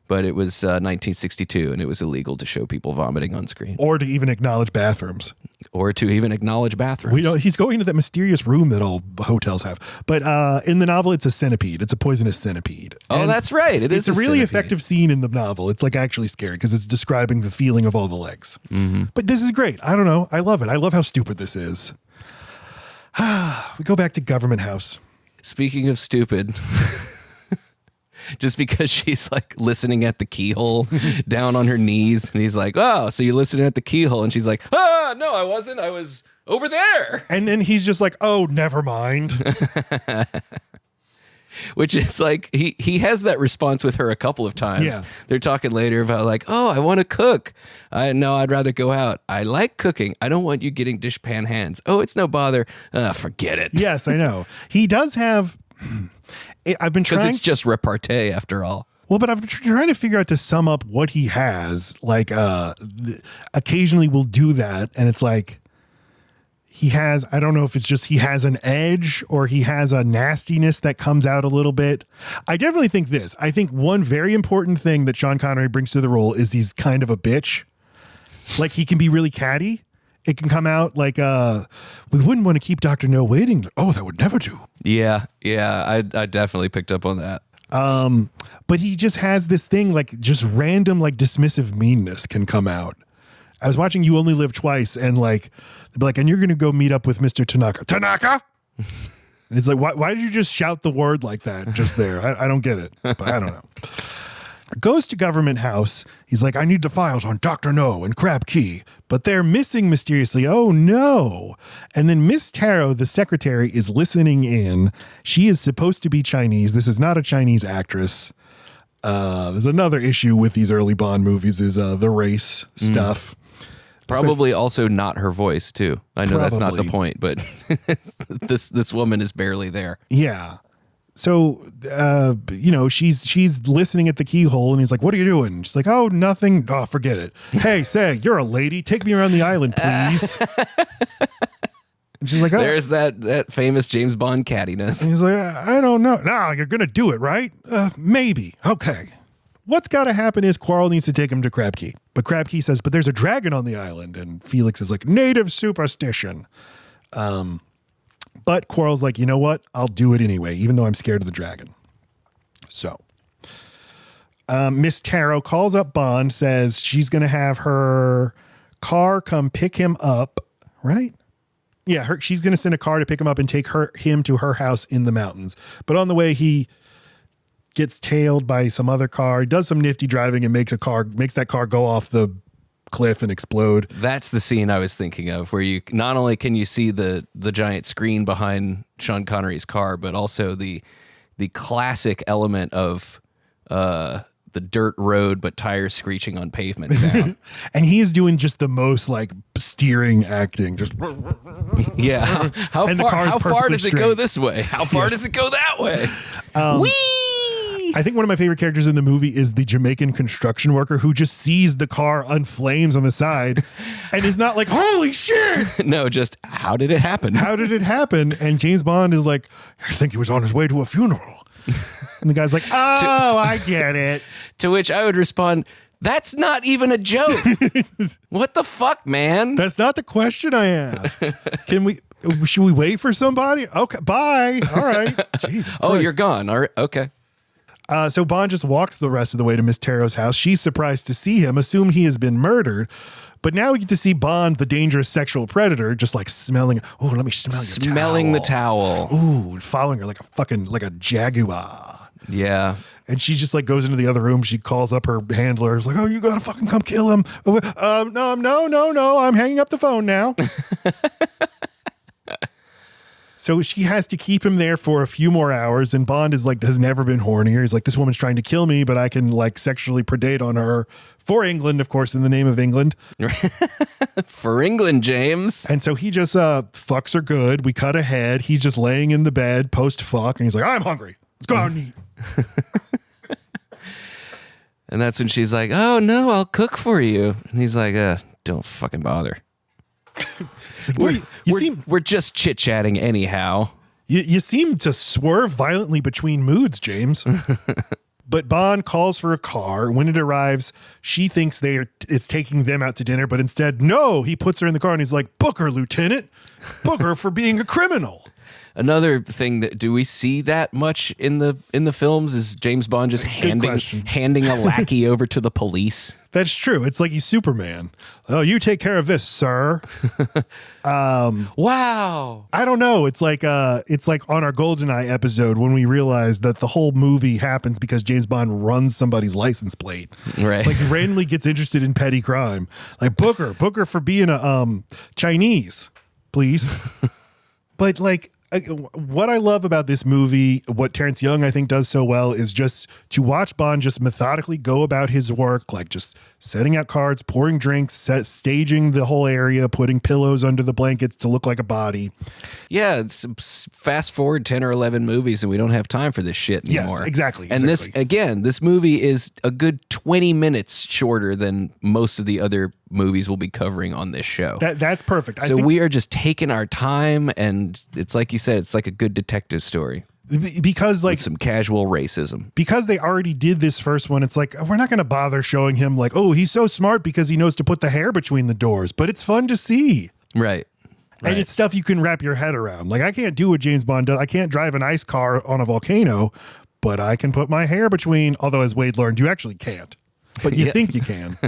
but it was 1962 and it was illegal to show people vomiting on screen. Or to even acknowledge bathrooms. He's going into that mysterious room that all hotels have. But in the novel, it's a centipede. It's a poisonous centipede. Oh, and that's right. It's a really effective scene in the novel. It's like actually scary because it's describing the feeling of all the legs. Mm-hmm. But this is great. I don't know. I love it. I love how stupid this is. We go back to Government House. Speaking of stupid... Just because she's like listening at the keyhole down on her knees. And he's like, oh, so you're listening at the keyhole. And she's like, no, I wasn't. I was over there. And then he's just like, oh, never mind. Which is like, he has that response with her a couple of times. Yeah. They're talking later about like, oh, I want to cook. No, I'd rather go out. I like cooking. I don't want you getting dishpan hands. Oh, it's no bother. Forget it. Yes, I know. He does have... I've been trying because it's just repartee after all. Well, but I've been trying to figure out to sum up what he has. Like, occasionally we'll do that, and it's like he has. I don't know if it's just he has an edge or he has a nastiness that comes out a little bit. I definitely think this. I think one very important thing that Sean Connery brings to the role is he's kind of a bitch. Like he can be really catty. It can come out like, we wouldn't want to keep Dr. No waiting. Oh, that would never do. Yeah. I definitely picked up on that. But he just has this thing, like just random, like dismissive meanness can come out. I was watching You Only Live Twice and like, they'd be like, and you're going to go meet up with Mr. Tanaka. Tanaka! And it's like, why did you just shout the word like that just there? I don't get it, but I don't know. Goes to Government House. He's like, I need the files on Dr. No and Crab Key, but they're missing mysteriously. Oh no. And then Miss Taro, the secretary, is listening in. She is supposed to be Chinese. This is not a Chinese actress. There's another issue with these early Bond movies is the race stuff. Probably also not her voice too. I know that's not the Probably. point, but this woman is barely there. Yeah. So, she's listening at the keyhole and he's like, what are you doing? She's like, oh, nothing. Oh, forget it. Hey, say, you're a lady. Take me around the island, please. And she's like, oh. There's that famous James Bond cattiness. And he's like, I don't know. No, you're going to do it, right? Maybe. Okay. What's got to happen is Quarrel needs to take him to Crab Key. But Crab Key says, but there's a dragon on the island. And Felix is like, native superstition. But Quarrel's like, you know what? I'll do it anyway, even though I'm scared of the dragon. So Miss Tarot calls up Bond, says she's going to have her car come pick him up, right? Yeah, she's going to send a car to pick him up and take him to her house in the mountains. But on the way, he gets tailed by some other car. He does some nifty driving and makes that car go off the cliff and explode. That's the scene I was thinking of, where you not only can you see the giant screen behind Sean Connery's car, but also the classic element of the dirt road but tires screeching on pavement sound. And he is doing just the most like steering acting. Just yeah. How and the far? car's How far perfectly does it straight. go this way? How far does it go that way? Whee! I think one of my favorite characters in the movie is the Jamaican construction worker who just sees the car on flames on the side and is not like, holy shit. No, just how did it happen? How did it happen? And James Bond is like, I think he was on his way to a funeral. And the guy's like, oh, I get it. To which I would respond, that's not even a joke. What the fuck, man? That's not the question I asked. Should we wait for somebody? Okay, bye. All right. Jesus Oh, Christ. you're gone. All right. Okay. So Bond just walks the rest of the way to Miss Taro's house. She's surprised to see him, assume he has been murdered. But now we get to see Bond, the dangerous sexual predator, just like smelling. Oh, let me smell your towel. Smelling the towel. Ooh, following her like a jaguar. Yeah. And she just like goes into the other room. She calls up her handler. It's like, oh, you gotta fucking come kill him. No. I'm hanging up the phone now. So she has to keep him there for a few more hours. And Bond is like, has never been hornier. He's like, this woman's trying to kill me, but I can like sexually predate on her for England, of course, in the name of England. For England, James. And so he just fucks her good. We cut ahead. He's just laying in the bed post fuck. And he's like, I'm hungry. Let's go out and eat. And that's when she's like, oh no, I'll cook for you. And he's like, don't fucking bother. Like, We're just chit-chatting anyhow. You seem to swerve violently between moods, James. But Bond calls for a car. When it arrives, she thinks it's taking them out to dinner, but instead, no, he puts her in the car and he's like, book her, Lieutenant. Book her for being a criminal. Another thing that do we see that much in the films is James Bond just handing a lackey over to the police. That's true. It's like he's Superman. Oh, you take care of this, sir. Wow. I don't know. It's like on our GoldenEye episode when we realized that the whole movie happens because James Bond runs somebody's license plate. Right. It's like he randomly gets interested in petty crime. Like book her for being a Chinese, please. But like, what I love about this movie, what Terence Young I think does so well, is just to watch Bond just methodically go about his work, like just setting out cards, pouring drinks, staging the whole area, putting pillows under the blankets to look like a body. Yeah, it's fast forward 10 or 11 movies and we don't have time for this shit anymore. Yes, exactly. And this movie is a good 20 minutes shorter than most of the other movies we'll be covering on this show. That's perfect. So we are just taking our time, and it's like you said, it's like a good detective story. Because like with some casual racism. Because they already did this first one, it's like, we're not going to bother showing him like, oh, he's so smart because he knows to put the hair between the doors, but it's fun to see. Right. And it's stuff you can wrap your head around. Like, I can't do what James Bond does. I can't drive an ice car on a volcano, but I can put my hair between, although as Wade learned, you actually can't, but you think you can.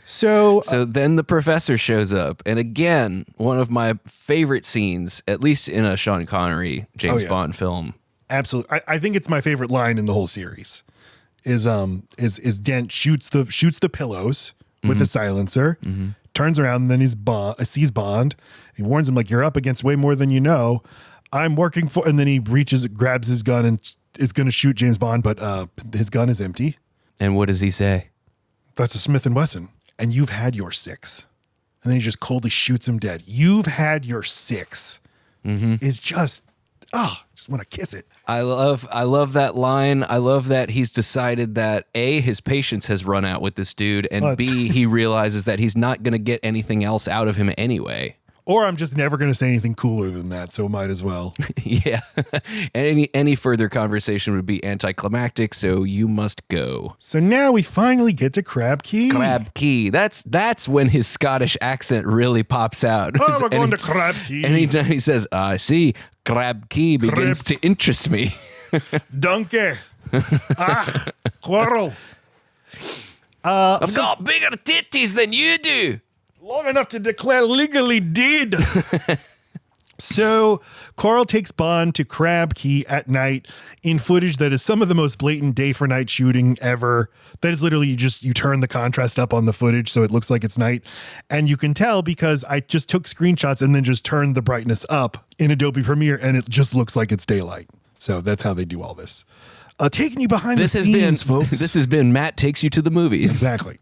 So then the professor shows up, and again, one of my favorite scenes, at least in a Sean Connery James Bond film. Absolutely, I think it's my favorite line in the whole series. Is Dent shoots the pillows with a silencer, turns around, and then sees Bond. He warns him like, "You're up against way more than you know. I'm working for," and then he grabs his gun, and is going to shoot James Bond, but his gun is empty. And what does he say? That's a Smith & Wesson. and you've had your 6. And then he just coldly shoots him dead. You've had your 6. Is just want to kiss it. I love that line. I love that he's decided that A, his patience has run out with this dude, and B, he realizes that he's not going to get anything else out of him anyway. Or I'm just never going to say anything cooler than that, so might as well. Yeah. Any further conversation would be anticlimactic, so you must go. So now we finally get to Crab Key. Crab Key. That's when his Scottish accent really pops out. Oh, we're going to Crab Key. Anytime he says, I see, Crab Key begins to interest me. Donkey. Quarrel. I've got bigger titties than you do. Long enough to declare legally dead. So Quarrel takes Bond to Crab Key at night in footage that is some of the most blatant day for night shooting ever. That is literally you turn the contrast up on the footage so it looks like it's night. And you can tell because I just took screenshots and then just turned the brightness up in Adobe Premiere and it just looks like it's daylight. So that's how they do all this. Taking you behind the scenes, folks. This has been Matt Takes You to the Movies. Exactly.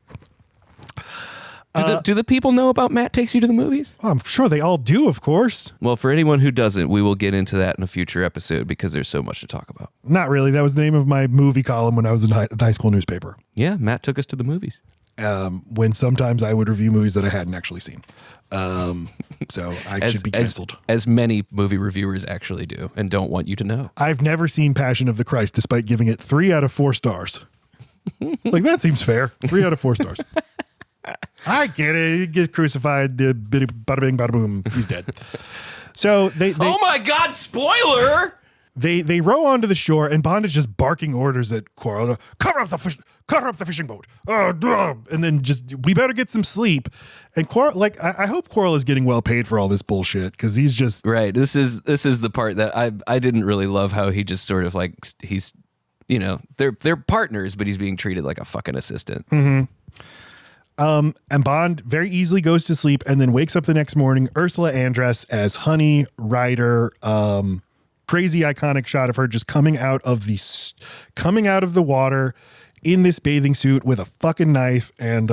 Do the people know about Matt Takes You to the Movies? I'm sure they all do, of course. Well, for anyone who doesn't, we will get into that in a future episode because there's so much to talk about. Not really. That was the name of my movie column when I was in the high school newspaper. Yeah, Matt took us to the movies. When sometimes I would review movies that I hadn't actually seen. So I should be canceled. As many movie reviewers actually do and don't want you to know. I've never seen Passion of the Christ despite giving it 3 out of 4 stars. Like, that seems fair. 3 out of 4 stars. I get it. He gets crucified. Bada bing, bada boom. He's dead. So they oh my God! Spoiler! They row onto the shore, and Bond is just barking orders at Quarrel. Cover up the fishing boat. And then we better get some sleep. And Quarrel, I hope Quarrel is getting well paid for all this bullshit because he's just right. This is the part that I didn't really love how he just sort of he's they're partners, but he's being treated like a fucking assistant. Mm-hmm. And Bond very easily goes to sleep and then wakes up the next morning. Ursula Andress as Honey Rider. Crazy iconic shot of her just coming out of the water in this bathing suit with a fucking knife. And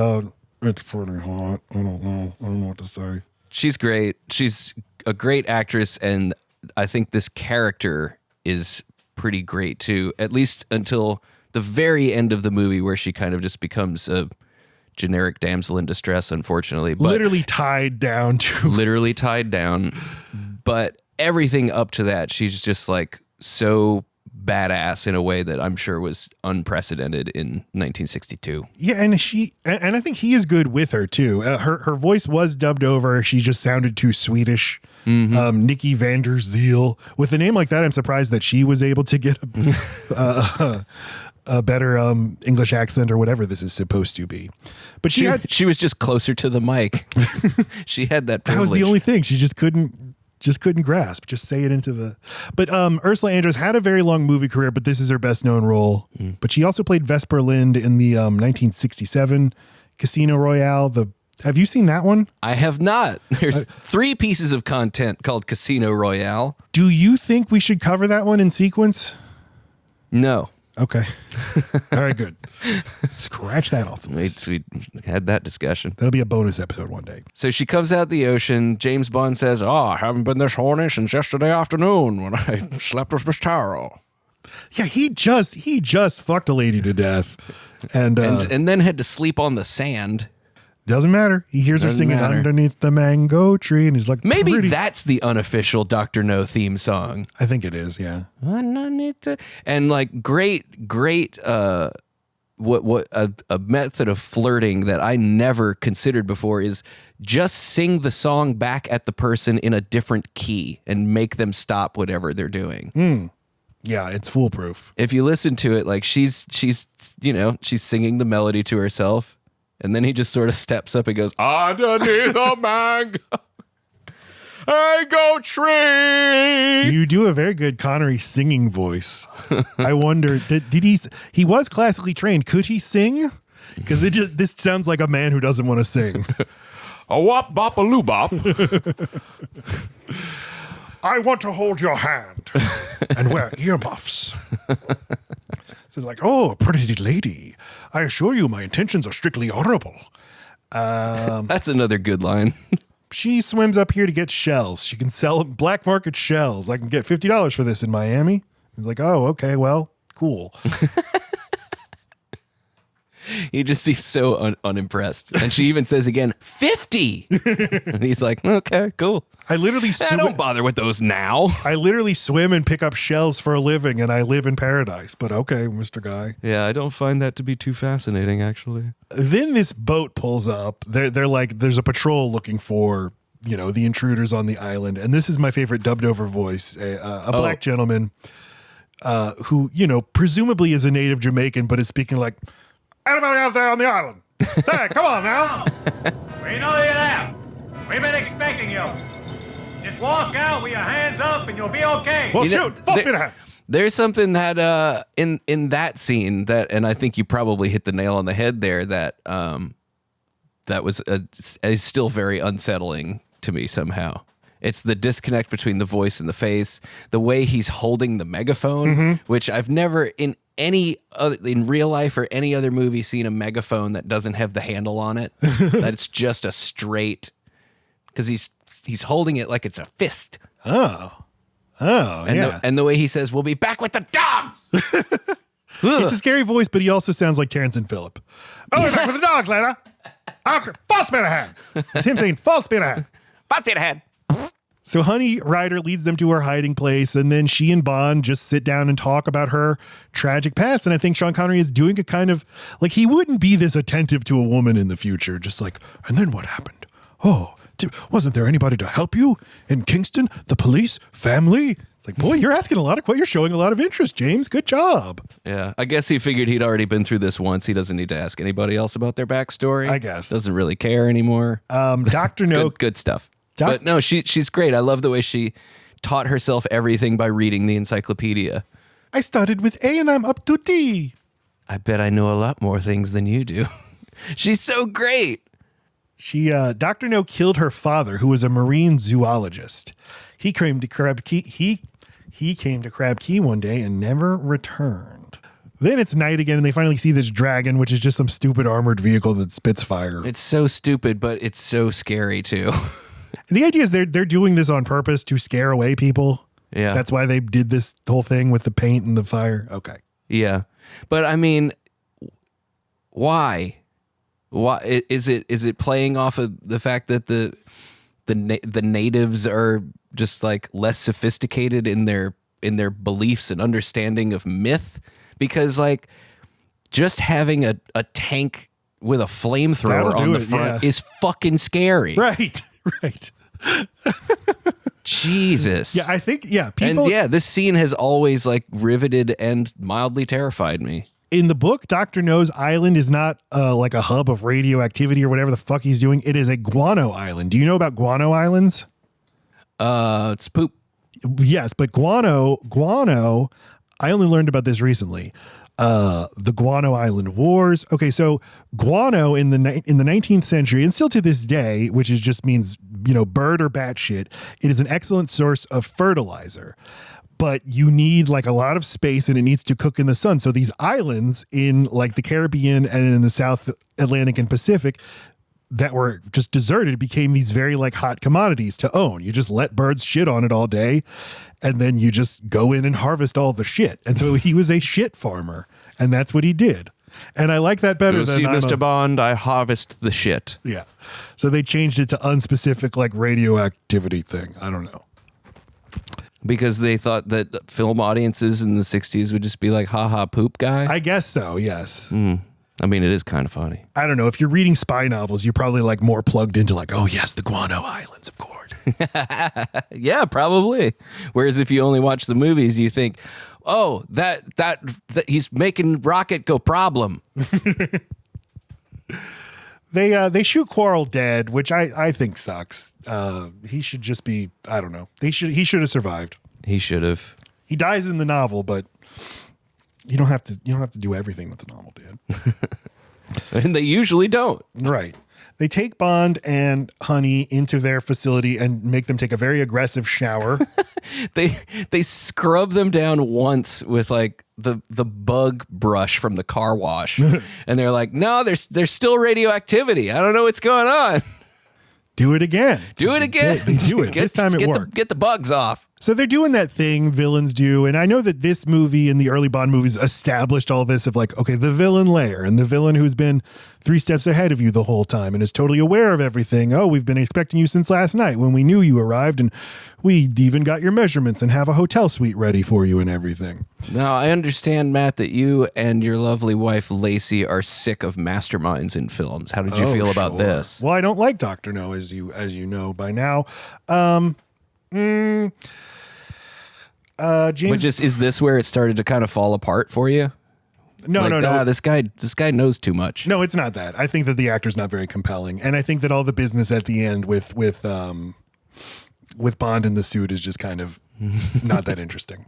it's pretty hot. I don't know what to say. She's great. She's a great actress, and I think this character is pretty great too. At least until the very end of the movie, where she kind of just becomes a generic damsel in distress, unfortunately. But literally tied down. But everything up to that, she's just like so badass in a way that I'm sure was unprecedented in 1962. Yeah, and I think he is good with her too. Her voice was dubbed over. She just sounded too Swedish. Mm-hmm. Nikki van der Zeel. With a name like that, I'm surprised that she was able to get a better English accent or whatever this is supposed to be. But she was just closer to the mic. She had that privilege. That was the only thing. She just couldn't grasp. Just say it into the. But Ursula Andress had a very long movie career, but this is her best known role. But she also played Vesper Lind in the 1967 Casino Royale. Have you seen that one? I have not. There's 3 pieces of content called Casino Royale. Do you think we should cover that one in sequence? No. Okay. All right, good. Scratch that off the list. We had that discussion. That'll be a bonus episode one day. So she comes out the ocean. James Bond says, I haven't been this horny since yesterday afternoon when I slept with Miss Taro. Yeah, he just fucked a lady to death. And then had to sleep on the sand. Doesn't matter. He hears her singing underneath the mango tree, and he's like, maybe pretty. That's the unofficial Dr. No theme song. I think it is, yeah. Underneath the, and like great what a method of flirting that I never considered before is just sing the song back at the person in a different key and make them stop whatever they're doing. Yeah, it's foolproof. If you listen to it, like she's singing the melody to herself. And then he just sort of steps up and goes, underneath the mango, mango tree. You do a very good Connery singing voice. I wonder, did he was classically trained. Could he sing? Because this sounds like a man who doesn't want to sing. A wop bop a loo bop. I want to hold your hand and wear earmuffs. So like, oh, pretty lady, I assure you my intentions are strictly honorable. That's another good line. She swims up here to get shells. She can sell black market shells. I can get $50 for this in Miami. He's like, oh, okay, well, cool. He just seems so unimpressed. And she even says again, 50. And he's like, okay, cool. I literally don't bother with those now. I literally swim and pick up shells for a living, and I live in paradise. But okay, Mr. Guy. Yeah, I don't find that to be too fascinating, actually. Then this boat pulls up. They're like, there's a patrol looking for, the intruders on the island. And this is my favorite dubbed over voice, a black gentleman who, presumably is a native Jamaican, but is speaking like, anybody out there on the island? Say, come on now. We know you're there. We've been expecting you. Just walk out with your hands up and you'll be okay. Well, shoot. Full speed ahead. There's something that in that scene that, and I think you probably hit the nail on the head there, that was is still very unsettling to me somehow. It's the disconnect between the voice and the face, the way he's holding the megaphone, which I've never in real life or any other movie seen a megaphone that doesn't have the handle on it. That it's just a straight, because he's holding it like it's a fist. And the way he says, "We'll be back with the dogs." It's a scary voice, but he also sounds like Terence and Phillip. Oh, we're back with the dogs later. Okay, full speed ahead. It's him saying full speed ahead. Full speed ahead. So Honey Rider leads them to her hiding place, and then she and Bond just sit down and talk about her tragic past. And I think Sean Connery is doing a kind of, like, he wouldn't be this attentive to a woman in the future. Just like, and then what happened? Oh, wasn't there anybody to help you in Kingston? The police? Family? It's like, boy, you're asking a lot of, you're showing a lot of interest, James. Good job. Yeah, I guess he figured he'd already been through this once. He doesn't need to ask anybody else about their backstory. I guess. Doesn't really care anymore. Dr. No. Good stuff. But no, she's great. I love the way she taught herself everything by reading the encyclopedia. I started with A and I'm up to D. I bet I know a lot more things than you do. She's so great. Dr. No killed her father, who was a marine zoologist. He came to Crab Key. He came to Crab Key one day and never returned. Then it's night again, and they finally see this dragon, which is just some stupid armored vehicle that spits fire. It's so stupid, but it's so scary too. The idea is they're doing this on purpose to scare away people. Yeah. That's why they did this whole thing with the paint and the fire. Okay. Yeah. But I mean, why? Why is it playing off of the fact that the natives are just like less sophisticated in their beliefs and understanding of myth? Because like just having a tank with a flamethrower on the front is fucking scary. Right. Right. Jesus. Yeah, I think, people. And yeah, this scene has always like riveted and mildly terrified me. In the book, Dr. No's island is not like a hub of radioactivity or whatever the fuck he's doing. It is a guano island. Do you know about guano islands? It's poop. Yes, but guano, I only learned about this recently. The Guano Island Wars. Okay, so guano in the 19th century, and still to this day, which is just means, bird or bat shit, it is an excellent source of fertilizer. But you need like a lot of space and it needs to cook in the sun. So these islands in like the Caribbean and in the South Atlantic and Pacific that were just deserted became these very like hot commodities to own. You just let birds shit on it all day and then you just go in and harvest all the shit. And so he was a shit farmer and that's what he did. And I like that better You'll than see, Mr. Bond, I harvest the shit. Yeah. So they changed it to unspecific like radioactivity thing. I don't know. Because they thought that film audiences in the 60s would just be like, haha, poop guy? I guess so, yes. I mean, it is kind of funny. I don't know. If you're reading spy novels, you're probably like more plugged into like, oh, yes, the Guano Islands, of course. Yeah, probably. Whereas if you only watch the movies, you think, oh, that he's making Rocket go problem. They shoot Quarrel dead, which I think sucks. He should just be, I don't know. He should have survived. He should have. He dies in the novel, but you don't have to do everything that the novel did. And they usually don't. Right. They take Bond and Honey into their facility and make them take a very aggressive shower. They scrub them down once with like the bug brush from the car wash, and they're like, no, there's still radioactivity. I don't know what's going on. Do it again. Do it again. They do it. This time it worked. Get the bugs off. So they're doing that thing villains do. And I know that this movie and the early Bond movies established all this of like, okay, the villain layer and the villain who's been 3 steps ahead of you the whole time and is totally aware of everything. Oh, we've been expecting you since last night when we knew you arrived, and we even got your measurements and have a hotel suite ready for you and everything. Now, I understand, Matt, that you and your lovely wife, Lacey, are sick of masterminds in films. How did you feel about this? Well, I don't like Dr. No, as you know by now. James, Is this where it started to kind of fall apart for you? No. This guy knows too much. No, it's not that. I think that the actor's not very compelling, and I think that all the business at the end with Bond in the suit is just kind of not that interesting.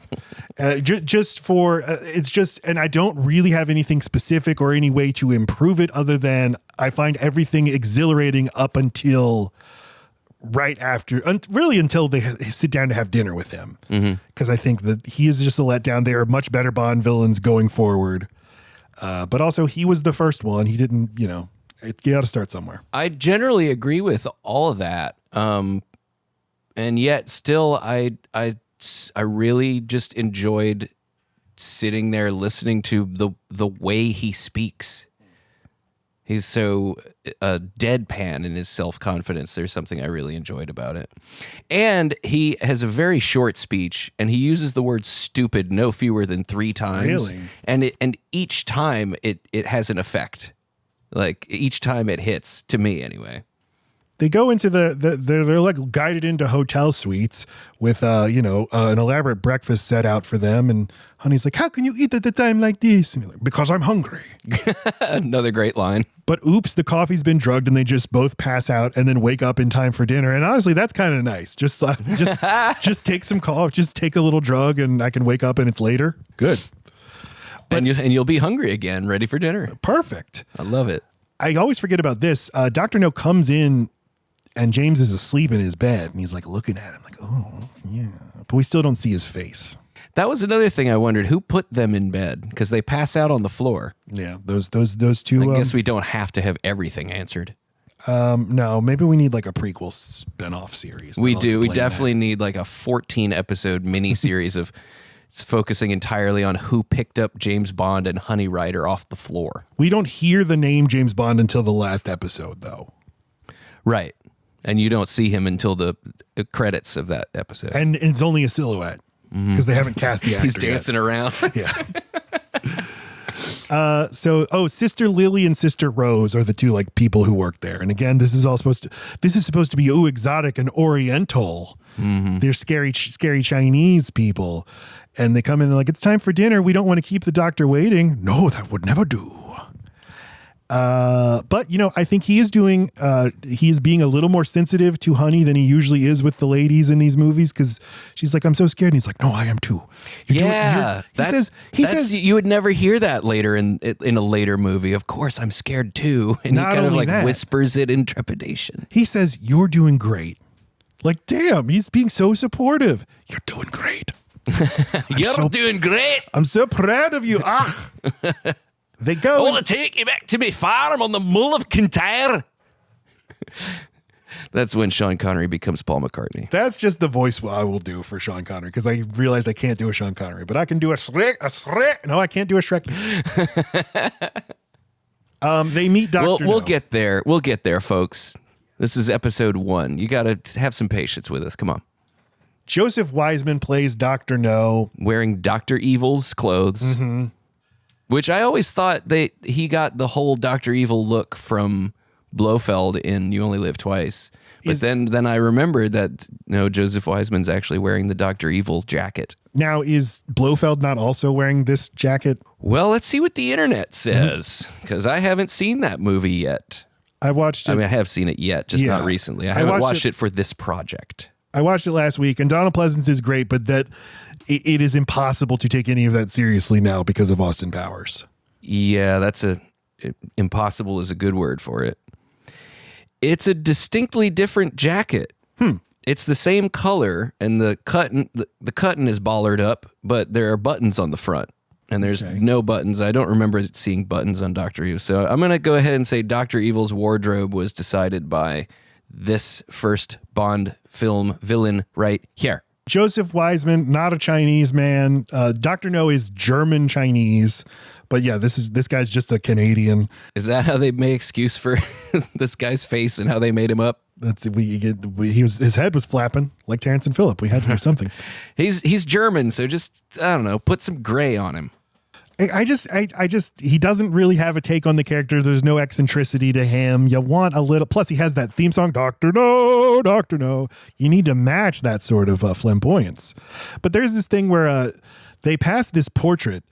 It's just, and I don't really have anything specific or any way to improve it other than I find everything exhilarating up until right after, really until they sit down to have dinner with him. Because I think that he is just a letdown. They are much better Bond villains going forward. But also he was the first one. He didn't, you got to start somewhere. I generally agree with all of that. And yet still I really just enjoyed sitting there listening to the way he speaks. He's so deadpan in his self-confidence. There's something I really enjoyed about it. And he has a very short speech, and he uses the word stupid no fewer than 3 times. Really? And each time it has an effect. Like each time it hits, to me anyway. They go into they're like guided into hotel suites with an elaborate breakfast set out for them, and Honey's like, how can you eat at a time like this? And he's like, because I'm hungry. Another great line. But oops, the coffee's been drugged and they just both pass out and then wake up in time for dinner. And honestly, that's kind of nice. Just take some coffee, just take a little drug and I can wake up and it's later. Good. And you'll be hungry again, ready for dinner. Perfect. I love it. I always forget about this. Dr. No comes in and James is asleep in his bed and he's like looking at him like, oh, yeah. But we still don't see his face. That was another thing I wondered. Who put them in bed? Because they pass out on the floor. Yeah, those two. I guess we don't have to have everything answered. No, maybe we need like a prequel spinoff series. We do. We definitely need like a 14-episode miniseries of focusing entirely on who picked up James Bond and Honey Rider off the floor. We don't hear the name James Bond until the last episode, though. Right. And you don't see him until the credits of that episode. And it's only a silhouette because they haven't cast the actor He's dancing around. Yeah. Sister Lily and Sister Rose are the two like people who work there. And again, this is supposed to be exotic and oriental. Mm-hmm. They're scary Chinese people. And they come in and like, it's time for dinner. We don't want to keep the doctor waiting. No, that would never do. But I think he is being a little more sensitive to Honey than he usually is with the ladies in these movies. Cause she's like, I'm so scared. And he's like, no, I am too. He says you would never hear that later in a later movie. Of course I'm scared too. And he kind of like whispers it in trepidation. He says, you're doing great. Like, damn, he's being so supportive. You're doing great. Doing great. I'm so proud of you. They go. I want to take you back to my farm on the Mull of Kintyre. That's when Sean Connery becomes Paul McCartney. That's just the voice I will do for Sean Connery because I realized I can't do a Sean Connery, but I can do a Shrek. No, I can't do a Shrek. They meet Dr. We'll get there. We'll get there, folks. This is episode 1. You got to have some patience with us. Come on. Joseph Wiseman plays Dr. No. Wearing Dr. Evil's clothes. Mm-hmm. Which I always thought he got the whole Dr. Evil look from Blofeld in You Only Live Twice. But then I remembered that Joseph Wiseman's actually wearing the Dr. Evil jacket. Now, is Blofeld not also wearing this jacket? Well, let's see what the internet says, because I haven't seen that movie yet. I watched it. I have seen it yet, just not recently. I haven't watched it for this project. I watched it last week, and Donald Pleasance is great, but that it is impossible to take any of that seriously now because of Austin Powers. Yeah, impossible is a good word for it. It's a distinctly different jacket. It's the same color, and the cutting is bollared up, but there are buttons on the front, and there's no buttons. I don't remember seeing buttons on Dr. Evil. So I'm going to go ahead and say Dr. Evil's wardrobe was decided by this first Bond film villain right here. Joseph Wiseman, not a Chinese man. Dr. No is German Chinese, but yeah, this guy's just a Canadian. Is that how they make excuse for this guy's face and how they made him up? His head was flapping like Terence and Phillip. We had to do something. He's German, so just, I don't know, put some gray on him. He doesn't really have a take on the character. There's no eccentricity to him. You want a little, plus he has that theme song, Dr. No, Dr. No. You need to match that sort of flamboyance. But there's this thing where they pass this portrait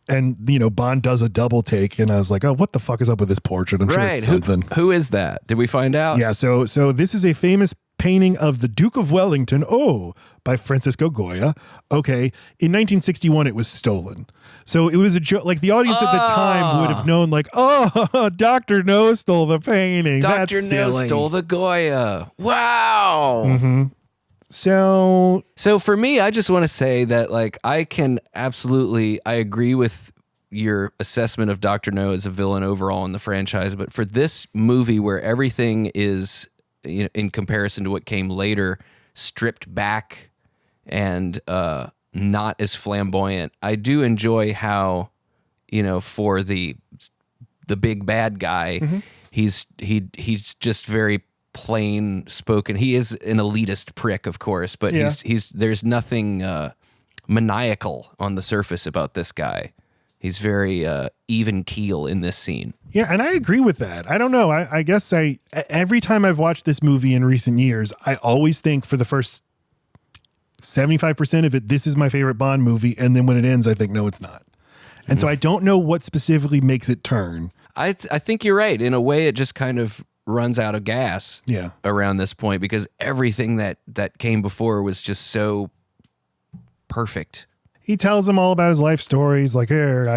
and, Bond does a double take. And I was like, oh, what the fuck is up with this portrait? I'm sure it's something. Who is that? Did we find out? Yeah. So this is a famous painting of the Duke of Wellington, by Francisco Goya. Okay. In 1961, it was stolen. So it was a joke. Like the audience at the time would have known, like, Dr. No stole the painting. Dr. No stole the Goya. Wow. Mm-hmm. So for me, I just want to say that, like, I agree with your assessment of Dr. No as a villain overall in the franchise. But for this movie where everything is, in comparison to what came later, stripped back and not as flamboyant, I do enjoy how, for the big bad guy, he's just very plain spoken. He is an elitist prick, of course, but there's nothing maniacal on the surface about this guy. He's very even keel in this scene. Yeah, and I agree with that. I don't know. I guess every time I've watched this movie in recent years, I always think for the first 75% of it, this is my favorite Bond movie. And then when it ends, I think, no, it's not. And so I don't know what specifically makes it turn. I think you're right. In a way, it just kind of runs out of gas around this point, because everything that came before was just so perfect. He tells him all about his life stories. Like, here,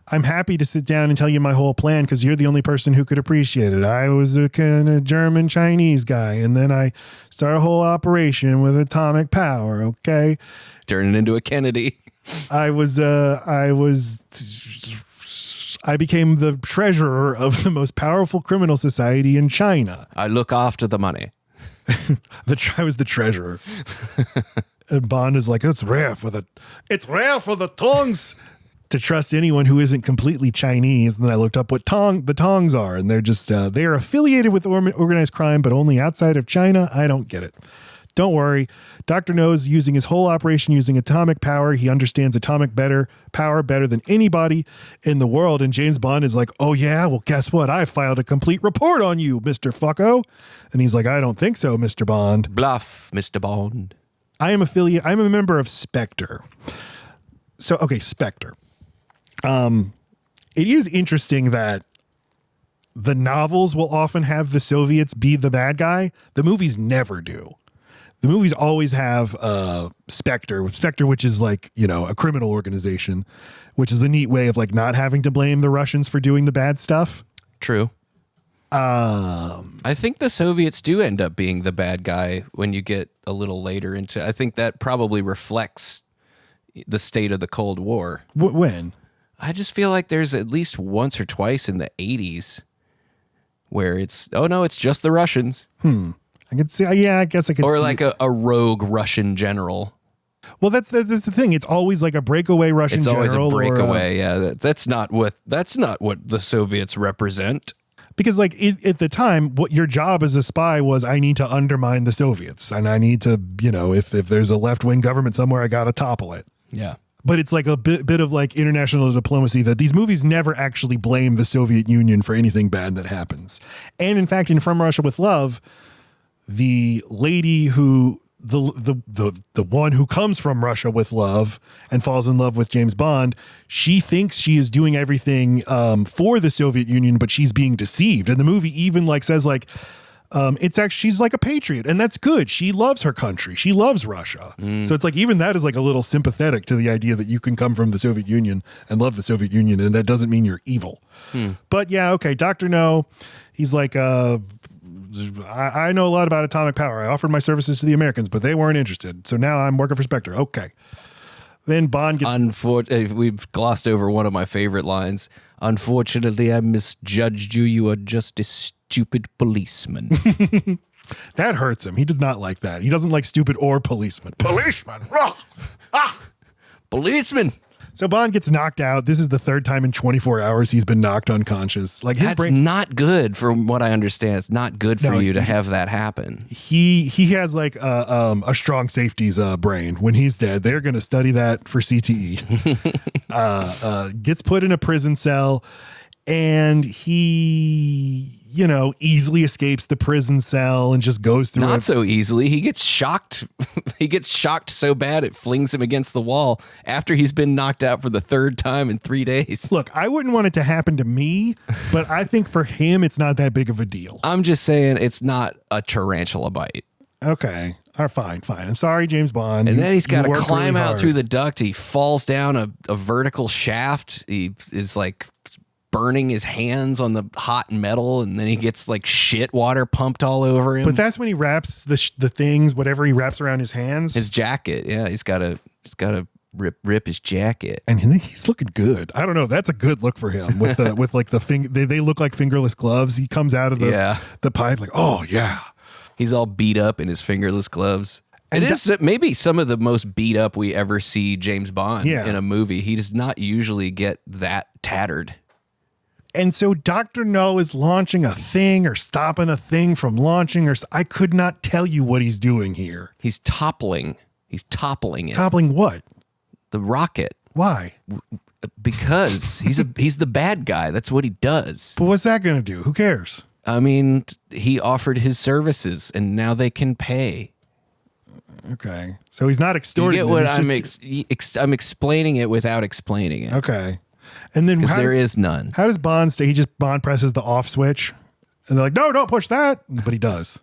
I'm happy to sit down and tell you my whole plan because you're the only person who could appreciate it. I was a kind of German Chinese guy, and then I started a whole operation with atomic power. Okay, turning into a Kennedy. I became the treasurer of the most powerful criminal society in China. I look after the money. I was the treasurer. And Bond is like, it's rare for the tongs to trust anyone who isn't completely Chinese. And then I looked up what the tongs are, and they're just they are affiliated with organized crime, but only outside of China. I don't get it. Don't worry. Dr. No's using his whole operation using atomic power. He understands atomic power better than anybody in the world. And James Bond is like, oh yeah, well, guess what? I filed a complete report on you, Mr. Fucko. And he's like, I don't think so, Mr. Bond. Bluff, Mr. Bond. I'm a member of Spectre. So, okay, Spectre. It is interesting that the novels will often have the Soviets be the bad guy. The movies never do. The movies always have Spectre, which is like, a criminal organization, which is a neat way of like not having to blame the Russians for doing the bad stuff. True. I think the Soviets do end up being the bad guy when you get a little later into. I think that probably reflects the state of the Cold War. When? I just feel like there's at least once or twice in the 80s where it's just the Russians. I could see. Yeah, I guess I could. Or see like a rogue Russian general. Well, that's the thing. It's always like a breakaway Russian general. It's always a breakaway. Yeah, that's not what the Soviets represent. Because like at the time, what your job as a spy was, I need to undermine the Soviets, and I need to, if there's a left-wing government somewhere, I got to topple it. Yeah. But it's like a bit of like international diplomacy that these movies never actually blame the Soviet Union for anything bad that happens. And in fact, in From Russia with Love, the lady who the one who comes from Russia with love and falls in love with James Bond, she thinks she is doing everything for the Soviet Union, but she's being deceived. And the movie even like says like it's actually, she's like a patriot, and that's good. She loves her country. She loves Russia. So it's like even that is like a little sympathetic to the idea that you can come from the Soviet Union and love the Soviet Union, and that doesn't mean you're evil. But yeah, okay, Dr. No, he's like I know a lot about atomic power. I offered my services to the Americans, but they weren't interested. So now I'm working for Spectre. Okay. Then Bond gets... We've glossed over one of my favorite lines. Unfortunately, I misjudged you. You are just a stupid policeman. That hurts him. He does not like that. He doesn't like stupid or policeman. Policeman! Policeman! So Bond gets knocked out. This is the third time in 24 hours he's been knocked unconscious. Like, his That's brain... not good, from what I understand. It's not good for you to have that happen. He has like a strong safeties brain. When he's dead, they're going to study that for CTE. Gets put in a prison cell, and he, easily escapes the prison cell and just goes through. Not so easily. He gets shocked. He gets shocked so bad it flings him against the wall after he's been knocked out for the third time in 3 days. Look, I wouldn't want it to happen to me, but I think for him, it's not that big of a deal. I'm just saying it's not a tarantula bite. Okay. Fine. I'm sorry, James Bond. And then he's got to climb really out hard through the duct. He falls down a vertical shaft. He is like burning his hands on the hot metal, and then he gets like shit water pumped all over him. But that's when he wraps the things, whatever he wraps around his hands. His jacket. Yeah, he's got to rip his jacket. And he's looking good. I don't know. That's a good look for him with the with the finger. They look like fingerless gloves. He comes out of the pipe like, oh yeah. He's all beat up in his fingerless gloves. And it is maybe some of the most beat up we ever see James Bond in a movie. He does not usually get that tattered. And so Dr. No is launching a thing or stopping a thing from launching, or I could not tell you what he's doing here. He's toppling. He's toppling it. Toppling what? The rocket. Why? Because he's the bad guy. That's what he does. But what's that going to do? Who cares? I mean, he offered his services, and now they can pay. Okay. So he's not extorting. You get what I'm explaining it without explaining it. Okay. And then there is none. How does Bond stay? Bond presses the off switch, and they're like, no, don't push that. But he does.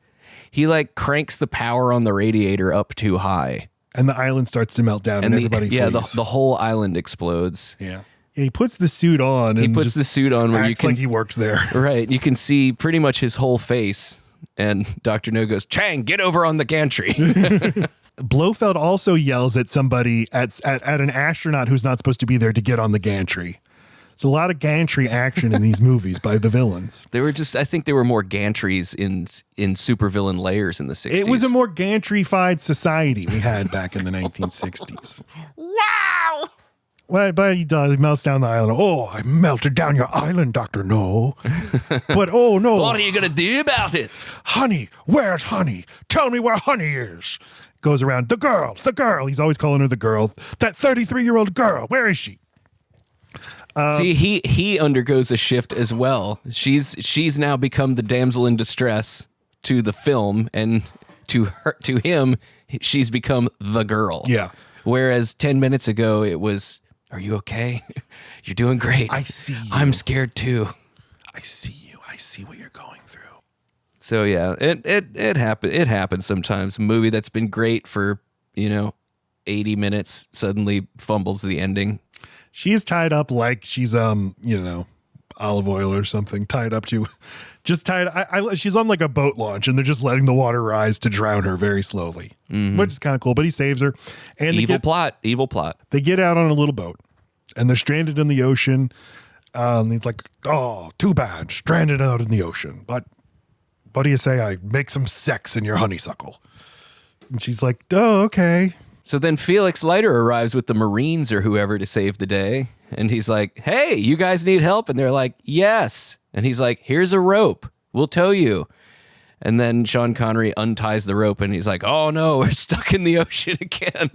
He like cranks the power on the radiator up too high. And the island starts to melt down, and everybody flees. The whole island explodes. Yeah. He puts the suit on. He puts the suit on where acts like he works there. Right. You can see pretty much his whole face. And Dr. No goes, Chang, get over on the gantry. Blofeld also yells at somebody, at an astronaut who's not supposed to be there, to get on the gantry. It's a lot of gantry action in these movies by the villains. I think there were more gantries in supervillain layers in the 60s. It was a more gantry-fied society we had back in the 1960s. Wow! Well, but he does. He melts down the island. Oh, I melted down your island, Dr. No. But oh no. What are you going to do about it? Honey, where's Honey? Tell me where Honey is. Goes around, the girl. He's always calling her the girl. That 33-year-old girl. Where is she? See, he undergoes a shift as well. She's now become the damsel in distress to the film, and to him, she's become the girl. Yeah. Whereas 10 minutes ago, it was, are you okay? You're doing great. I see you. I'm scared too. I see you. I see what you're going through. So yeah, it happens sometimes. A movie that's been great for 80 minutes suddenly fumbles the ending. She's tied up like she's olive oil or something, tied up to she's on like a boat launch, and they're just letting the water rise to drown her very slowly, which is kind of cool, but he saves her. And evil plot. They get out on a little boat, and they're stranded in the ocean. He's like, oh, too bad, stranded out in the ocean. But what do you say I make some sex in your honeysuckle? And she's like, oh, okay. So then Felix Leiter arrives with the Marines or whoever to save the day. And he's like, hey, you guys need help? And they're like, yes. And he's like, here's a rope. We'll tow you. And then Sean Connery unties the rope, and he's like, oh no, we're stuck in the ocean again.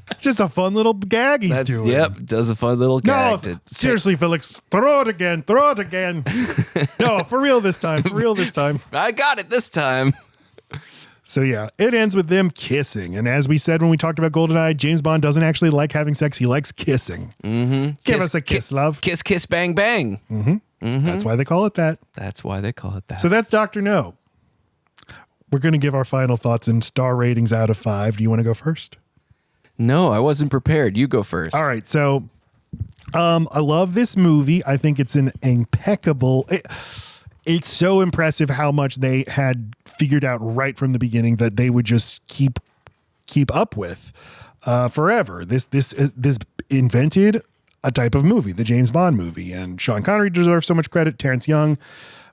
It's just a fun little gag he's doing. Yep, does a fun little gag. No, seriously, Felix, throw it again. No, for real this time. I got it this time. So yeah, it ends with them kissing. And as we said when we talked about GoldenEye, James Bond doesn't actually like having sex. He likes kissing. Mm-hmm. Give us a kiss, love. Kiss, kiss, bang, bang. Mm-hmm. Mm-hmm. That's why they call it that. So that's Dr. No. We're going to give our final thoughts and star ratings out of 5. Do you want to go first? No, I wasn't prepared. You go first. All right. So I love this movie. I think it's an impeccable... It's so impressive how much they had figured out right from the beginning that they would just keep up with forever. This invented a type of movie, the James Bond movie, and Sean Connery deserves so much credit. Terence Young,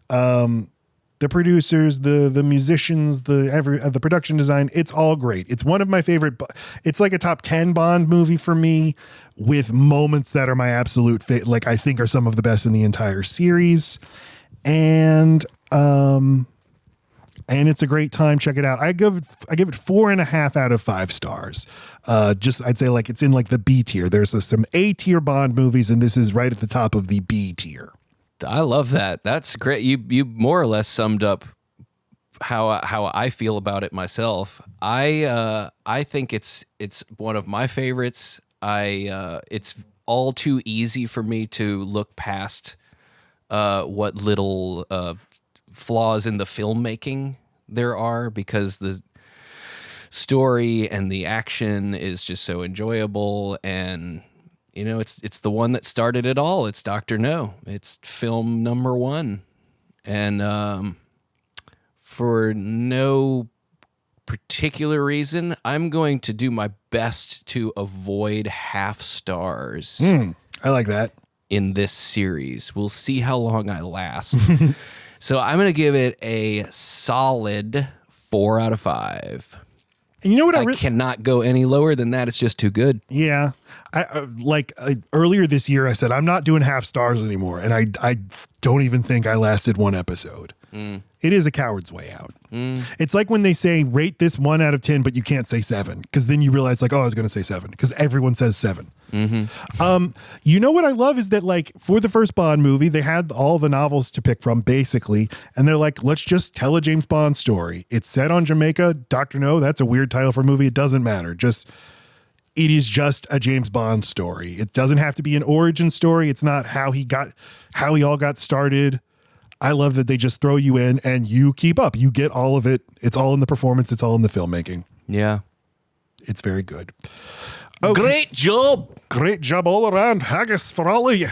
the producers, the musicians, the production design. It's all great. It's one of my favorite. It's like a top 10 Bond movie for me, with moments that are my absolute like I think are some of the best in the entire series. And it's a great time. Check it out. I give it 4.5 out of 5 stars. I'd say like it's in like the B tier. There's some A tier Bond movies, and this is right at the top of the B tier. I love that. That's great. You more or less summed up how I feel about it myself. I think it's one of my favorites. It's all too easy for me to look past what little flaws in the filmmaking there are, because the story and the action is just so enjoyable. And it's the one that started it all. It's Dr. No. It's film number 1. And for no particular reason, I'm going to do my best to avoid half stars. I like that. In this series. We'll see how long I last. So I'm going to give it a solid 4 out of 5. And you know what? I cannot go any lower than that. It's just too good. Yeah. Earlier this year, I said, I'm not doing half stars anymore. And I don't even think I lasted 1 episode. It is a coward's way out. It's like when they say rate this 1 out of 10, but you can't say 7, because then you realize like, oh, I was going to say 7 because everyone says 7. You know what I love is that like for the first Bond movie, they had all the novels to pick from basically. And they're like, let's just tell a James Bond story. It's set on Jamaica. Dr. No, that's a weird title for a movie. It doesn't matter. It is just a James Bond story. It doesn't have to be an origin story. It's not how he all got started. I love that they just throw you in and you keep up. You get all of it. It's all in the performance. It's all in the filmmaking. Yeah. It's very good. Okay. Great job. Great job all around. Haggis for all of you.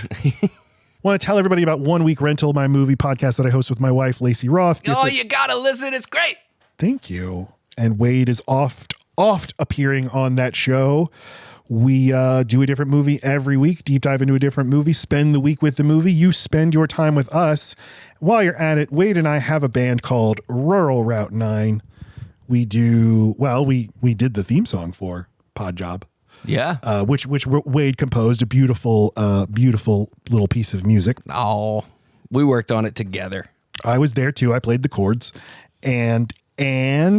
Want to tell everybody about 1 Week Rental, my movie podcast that I host with my wife, Lacey Roth. You got to listen. It's great. Thank you. And Wade is oft appearing on that show. We do a different movie every week, deep dive into a different movie, spend the week with the movie. You spend your time with us. While you're at it, Wade and I have a band called Rural Route 9. We did the theme song for Pod Job. Yeah. Which Wade composed, a beautiful little piece of music. Oh, we worked on it together. I was there too. I played the chords. And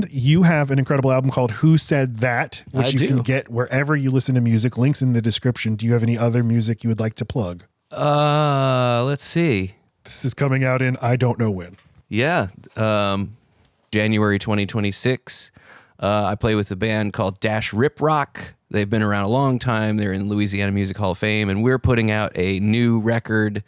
you have an incredible album called Who Said That, which you can get wherever you listen to music. Links in the description. Do you have any other music you would like to plug? Let's see. This is coming out in I don't know when. Yeah. January 2026. I play with a band called Dash Rip Rock. They've been around a long time. They're in Louisiana Music Hall of Fame, and we're putting out a new record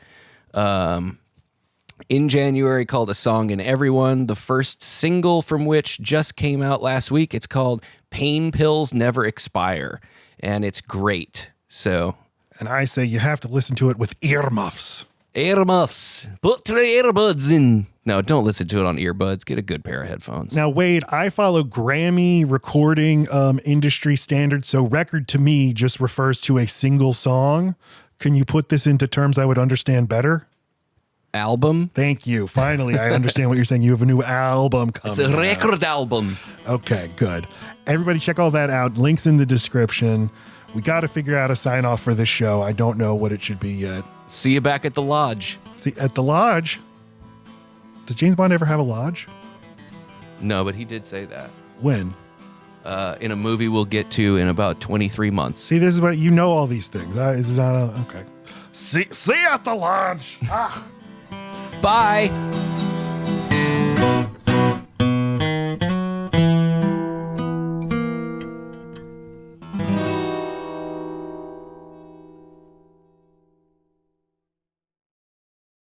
in January called A Song in Everyone, the first single from which just came out last week. It's called Pain Pills Never Expire, and it's great. And I say you have to listen to it with earmuffs. Earmuffs. Put your earbuds in. No, don't listen to it on earbuds. Get a good pair of headphones. Now, Wade, I follow Grammy recording industry standards, so record to me just refers to a single song. Can you put this into terms I would understand better? Album. Thank you. Finally, I understand what you're saying. You have a new album coming It's a record album. Okay, good. Everybody check all that out. Links in the description. We got to figure out a sign off for this show. I don't know what it should be yet. See you back at the lodge. See, at the lodge? Does James Bond ever have a lodge? No, but he did say that. When? In a movie we'll get to in about 23 months. See, this is what you know all these things. This is not okay. See you at the lodge. Bye.